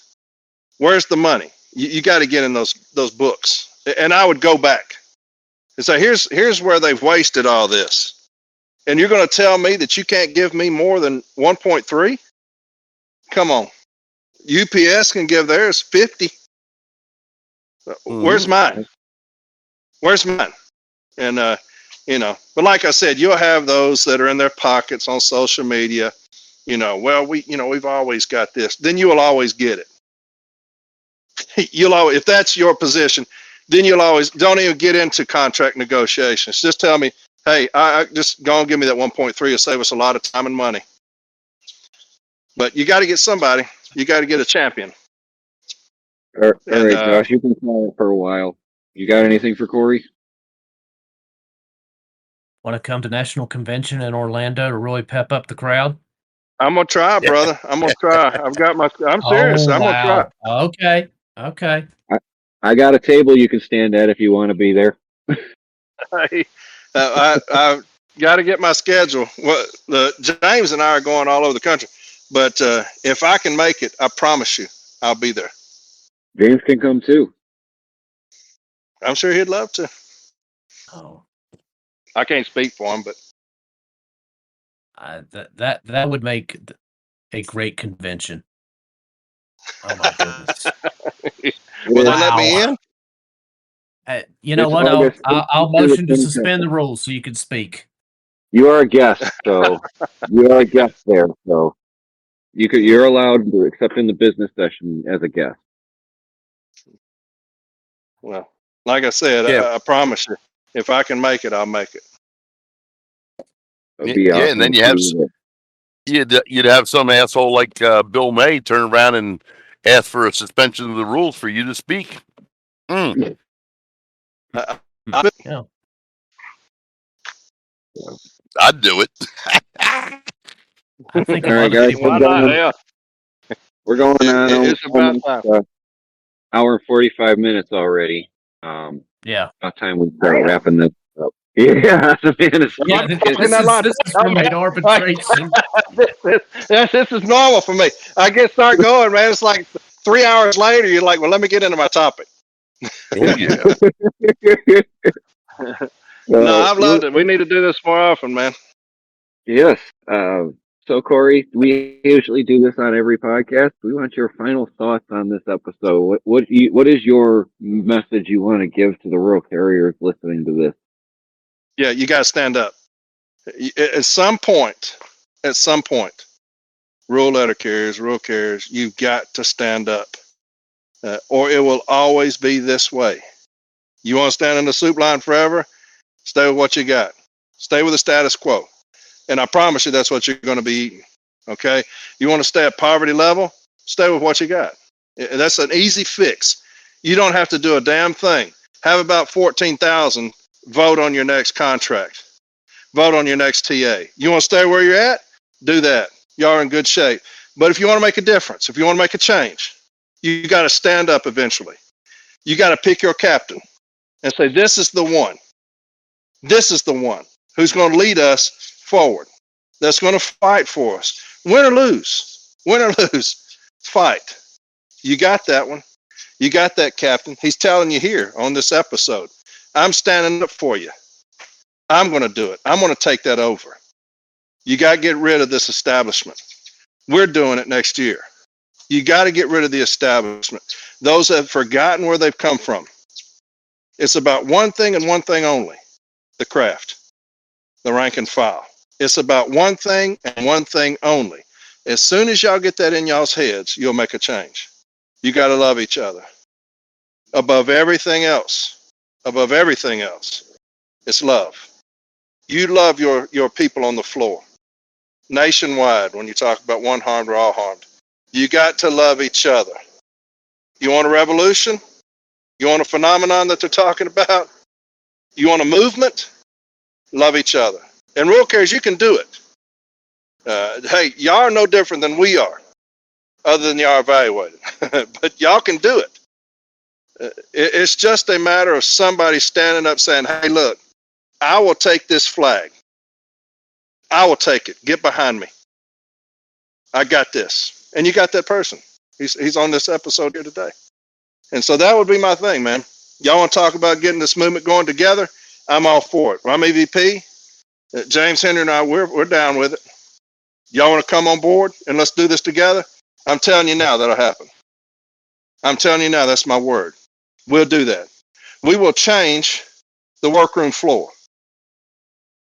Where's the money? You got to get in those books. And I would go back and say, here's where they've wasted all this. And you're going to tell me that you can't give me more than 1.3? Come on. UPS can give theirs 50. Where's mine? Where's mine? And, but like I said, you'll have those that are in their pockets on social media, we've always got this. Then you will always get it. If that's your position, then you'll always, don't even get into contract negotiations. Just tell me, hey, I just go and give me that 1.3. It'll save us a lot of time and money. But you got to get somebody. You got to get a champion. All right, Josh, you can call it for a while. You got anything for Corey? Want to come to National Convention in Orlando to really pep up the crowd? I'm going to try, brother. I'm going to try. I'm serious. I'm going to try. Okay. I got a table you can stand at if you want to be there. I got to get my schedule. Well, James and I are going all over the country, but if I can make it, I promise you, I'll be there. James can come too. I'm sure he'd love to. Oh, I can't speak for him, but that would make a great convention. Oh my goodness! will they let me in? You know It's what? August I'll 18th motion to through the suspend 20th. the rules so you can speak. You are a guest, so you are a guest there. So you're allowed to accept in the business session as a guest. Well, like I said, Yeah, I promise you, if I can make it, I'll make it. It'd be yeah, and awesome then to you have see that. you'd have some asshole like Bill May turn around and ask for a suspension of the rules for you to speak. Mm. I, Yeah. I'd do it. I think a All lot right, of guys, people Why would not? too. Yeah, we're going on it's about almost time. hour and 45 minutes already. Yeah. About time we start wrapping this up. Yeah, man, it's, Am I Yeah, talking that lot? this is for made arbitration. this is normal for me. I get start going, man. It's like 3 hours later. You're like, well, let me get into my topic. Oh yeah. No, I've loved we- it. We need to do this more often, man. yes. So Corey, we usually do this on every podcast. We want your final thoughts on this episode. What is your message you want to give to the rural carriers listening to this? Yeah, you got to stand up. At some point, rural letter carriers, you've got to stand up, or it will always be this way. You want to stand in the soup line forever? Stay with what you got. Stay with the status quo. And I promise you that's what you're going to be eating. Okay? You want to stay at poverty level? Stay with what you got. That's an easy fix. You don't have to do a damn thing. Have about 14,000 vote on your next contract. Vote on your next TA. You want to stay where you're at? Do that. Y'all are in good shape. But if you want to make a difference, if you want to make a change, you got to stand up eventually. You got to pick your captain and say, this is the one. This is the one who's going to lead us forward. That's going to fight for us. Win or lose. Win or lose. Fight. You got that one. You got that, Captain. He's telling you here on this episode. I'm standing up for you. I'm going to do it. I'm going to take that over. You got to get rid of this establishment. We're doing it next year. You got to get rid of the establishment. Those that have forgotten where they've come from. It's about one thing and one thing only, the craft, the rank and file. It's about one thing and one thing only. As soon as y'all get that in y'all's heads, you'll make a change. You got to love each other. Above everything else, it's love. You love your people on the floor. Nationwide, when you talk about one harmed or all harmed, you got to love each other. You want a revolution? You want a phenomenon that they're talking about? You want a movement? Love each other. And rural carriers, you can do it. Hey, y'all are no different than we are, other than y'all evaluated. But y'all can do it. It's just a matter of somebody standing up saying, hey, look, I will take this flag. I will take it. Get behind me. I got this. And you got that person. He's on this episode here today. And so that would be my thing, man. Y'all want to talk about getting this movement going together? I'm all for it. I'm EVP. James Henry and I, we're down with it. Y'all want to come on board and let's do this together? I'm telling you now that'll happen. I'm telling you now, that's my word. We'll do that. We will change the workroom floor.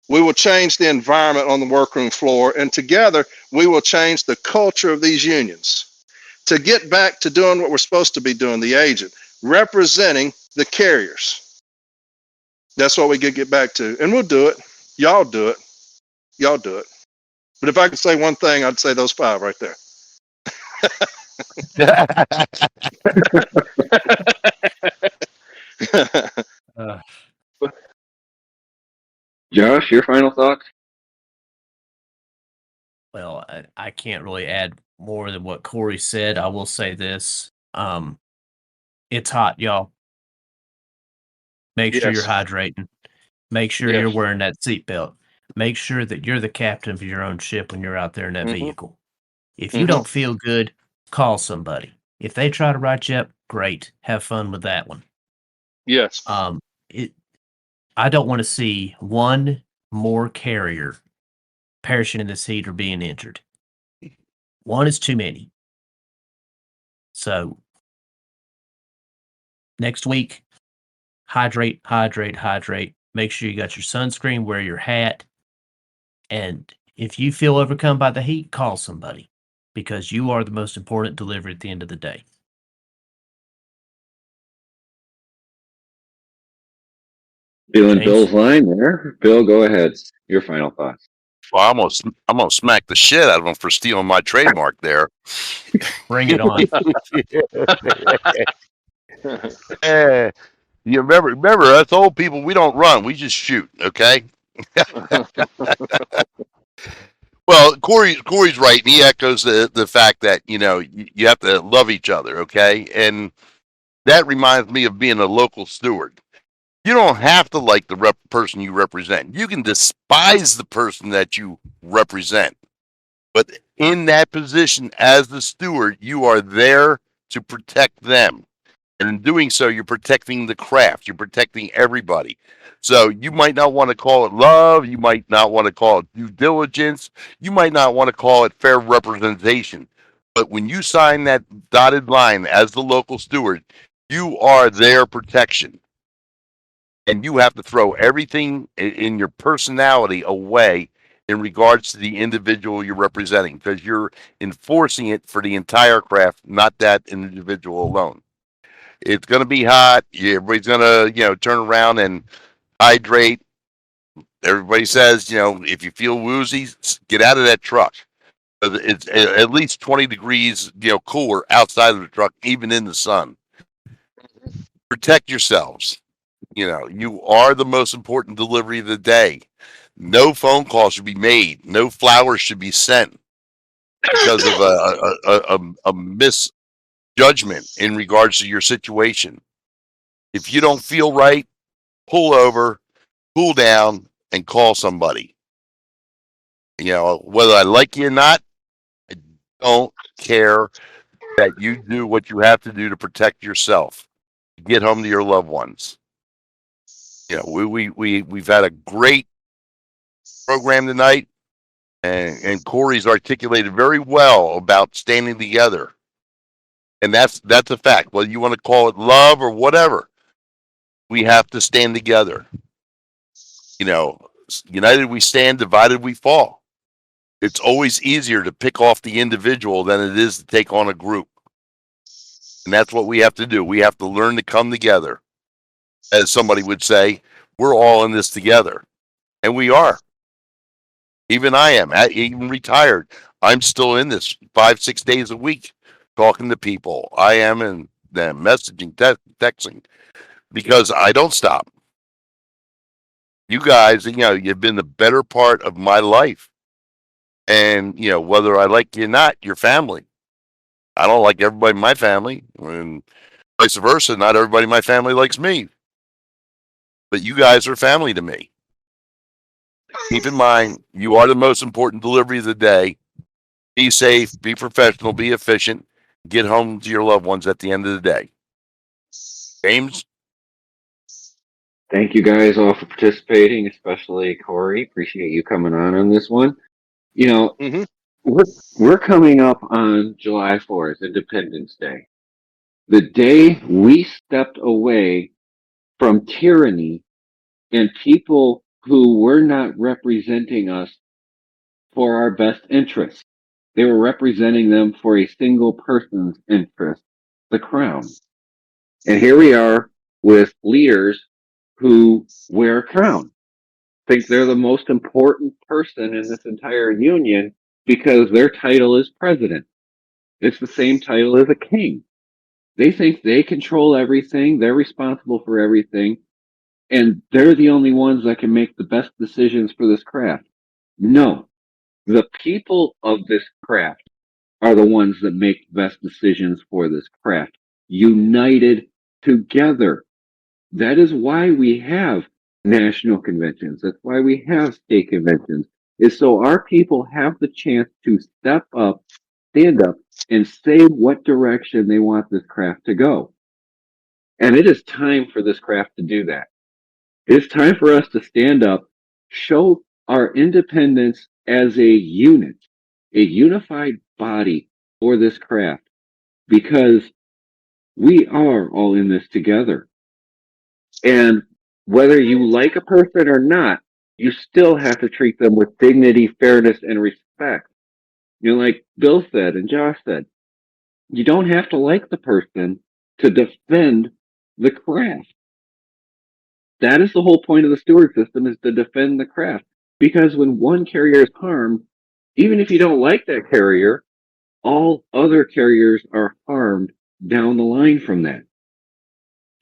We will change the environment on the workroom floor, and together we will change the culture of these unions to get back to doing what we're supposed to be doing, the agent, representing the carriers. That's what we get back to, and we'll do it. Y'all do it. Y'all do it. But if I could say one thing, I'd say those 5 right there. Uh, Josh, your final thoughts? well, I can't really add more than what Corey said. I will say this. It's hot, y'all. Make sure you're Yes. hydrating. Make sure you're wearing that seatbelt. Make sure that you're the captain of your own ship when you're out there in that vehicle. If you don't feel good, call somebody. If they try to write you up, great. Have fun with that one. Yes. It, I don't want to see one more carrier perishing in this heat or being injured. One is too many. So next week, hydrate, hydrate, hydrate. Make sure you got your sunscreen, wear your hat. And if you feel overcome by the heat, call somebody because you are the most important delivery at the end of the day. Feeling James? Bill's line there. Bill, go ahead. Your final thoughts. Well, I'm gonna smack the shit out of him for stealing my trademark there. Bring it on. You remember us old people, we don't run, we just shoot, okay? Well, Corey's right, and he echoes the fact that, you have to love each other, okay? And that reminds me of being a local steward. You don't have to like the person you represent. You can despise the person that you represent. But in that position as the steward, you are there to protect them. And in doing so, you're protecting the craft. You're protecting everybody. So you might not want to call it love. You might not want to call it due diligence. You might not want to call it fair representation. But when you sign that dotted line as the local steward, you are their protection. And you have to throw everything in your personality away in regards to the individual you're representing, because you're enforcing it for the entire craft, not that individual alone. It's going to be hot. Everybody's going to, turn around and hydrate. Everybody says, if you feel woozy, get out of that truck. It's at least 20 degrees, cooler outside of the truck, even in the sun. Protect yourselves. You are the most important delivery of the day. No phone calls should be made. No flowers should be sent because of a misjudgment in regards to your situation. If you don't feel right, pull over, cool down, and call somebody. Whether I like you or not, I don't care that you do what you have to do to protect yourself. Get home to your loved ones. We've had a great program tonight, and Corey's articulated very well about standing together. And that's a fact. Whether you want to call it love or whatever, we have to stand together. United we stand, divided we fall. It's always easier to pick off the individual than it is to take on a group. And that's what we have to do. We have to learn to come together. As somebody would say, we're all in this together. And we are. Even I am. Even retired, I'm still in this 5-6 days a week talking to people. I am in them messaging, texting, because I don't stop. You guys, you've been the better part of my life. And, whether I like you or not, you're family. I don't like everybody in my family, and vice versa. Not everybody in my family likes me. But you guys are family to me. Keep in mind, you are the most important delivery of the day. Be safe, be professional, be efficient. Get home to your loved ones at the end of the day. James? Thank you guys all for participating, especially Corey. Appreciate you coming on this one. Mhm. We're coming up on July 4th, Independence Day. The day we stepped away from tyranny and people who were not representing us for our best interests. They were representing them for a single person's interest, the crown. And here we are with leaders who wear a crown, think they're the most important person in this entire union because their title is president. It's the same title as a king. They think they control everything, they're responsible for everything, and they're the only ones that can make the best decisions for this craft. No, the people of this craft are the ones that make the best decisions for this craft, united together. That is why we have national conventions. That's why we have state conventions, is so our people have the chance to step up, stand up, and say what direction they want this craft to go. And it is time for this craft to do that. It's time for us to stand up, show our independence as a unit, a unified body for this craft, because we are all in this together. And whether you like a person or not, you still have to treat them with dignity, fairness, and respect. Like Bill said and Josh said, you don't have to like the person to defend the craft. That is the whole point of the steward system, is to defend the craft. Because when one carrier is harmed, even if you don't like that carrier, all other carriers are harmed down the line from that.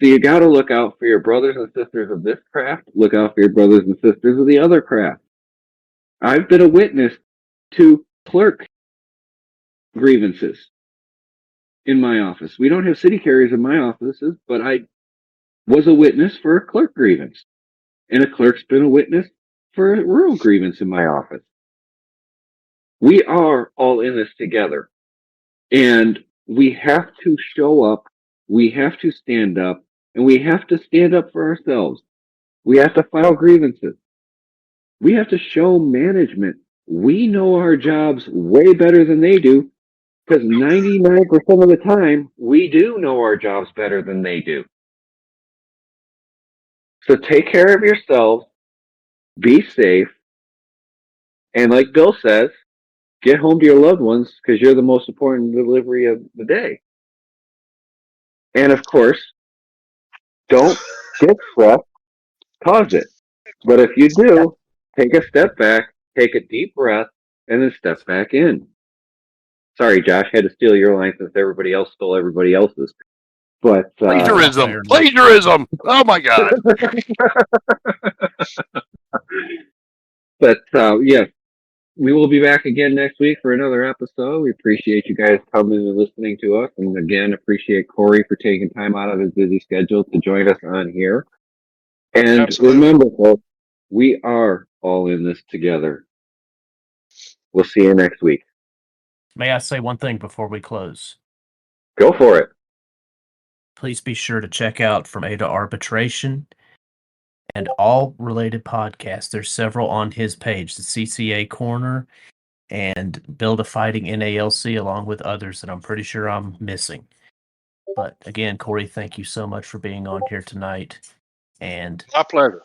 So you got to look out for your brothers and sisters of this craft. Look out for your brothers and sisters of the other craft. I've been a witness to clerk grievances in my office. We don't have city carriers in my offices, but I was a witness for a clerk grievance. And a clerk's been a witness for a rural grievance in my office. We are all in this together. And we have to show up. We have to stand up. And we have to stand up for ourselves. We have to file grievances. We have to show management we know our jobs way better than they do, because 99% of the time, we do know our jobs better than they do. So take care of yourselves, be safe, and like Bill says, get home to your loved ones, because you're the most important delivery of the day. And of course, don't get stressed, cause it. But if you do, take a step back, take a deep breath, and then step back in. Sorry, Josh, had to steal your line since everybody else stole everybody else's. But Plagiarism. Plagiarism. Oh my God. But yeah, we will be back again next week for another episode. We appreciate you guys coming and listening to us. And again, appreciate Corey for taking time out of his busy schedule to join us on here. And Absolutely. remember, folks, we are all in this together. We'll see you next week. May I say one thing before we close? Go for it. Please be sure to check out From A to Arbitration and all related podcasts. There's several on his page, the CCA Corner and Build a Fighting NALC, along with others that I'm pretty sure I'm missing. But again, Corey, thank you so much for being on here tonight. And My pleasure.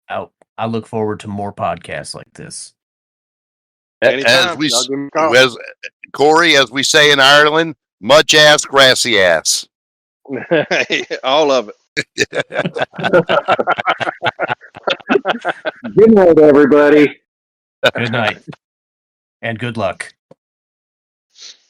I look forward to more podcasts like this. Anytime. As Y'all give me a call. as Corey, as we say in Ireland, much ass, grassy ass. All of it. Good night, everybody. Good night and good luck.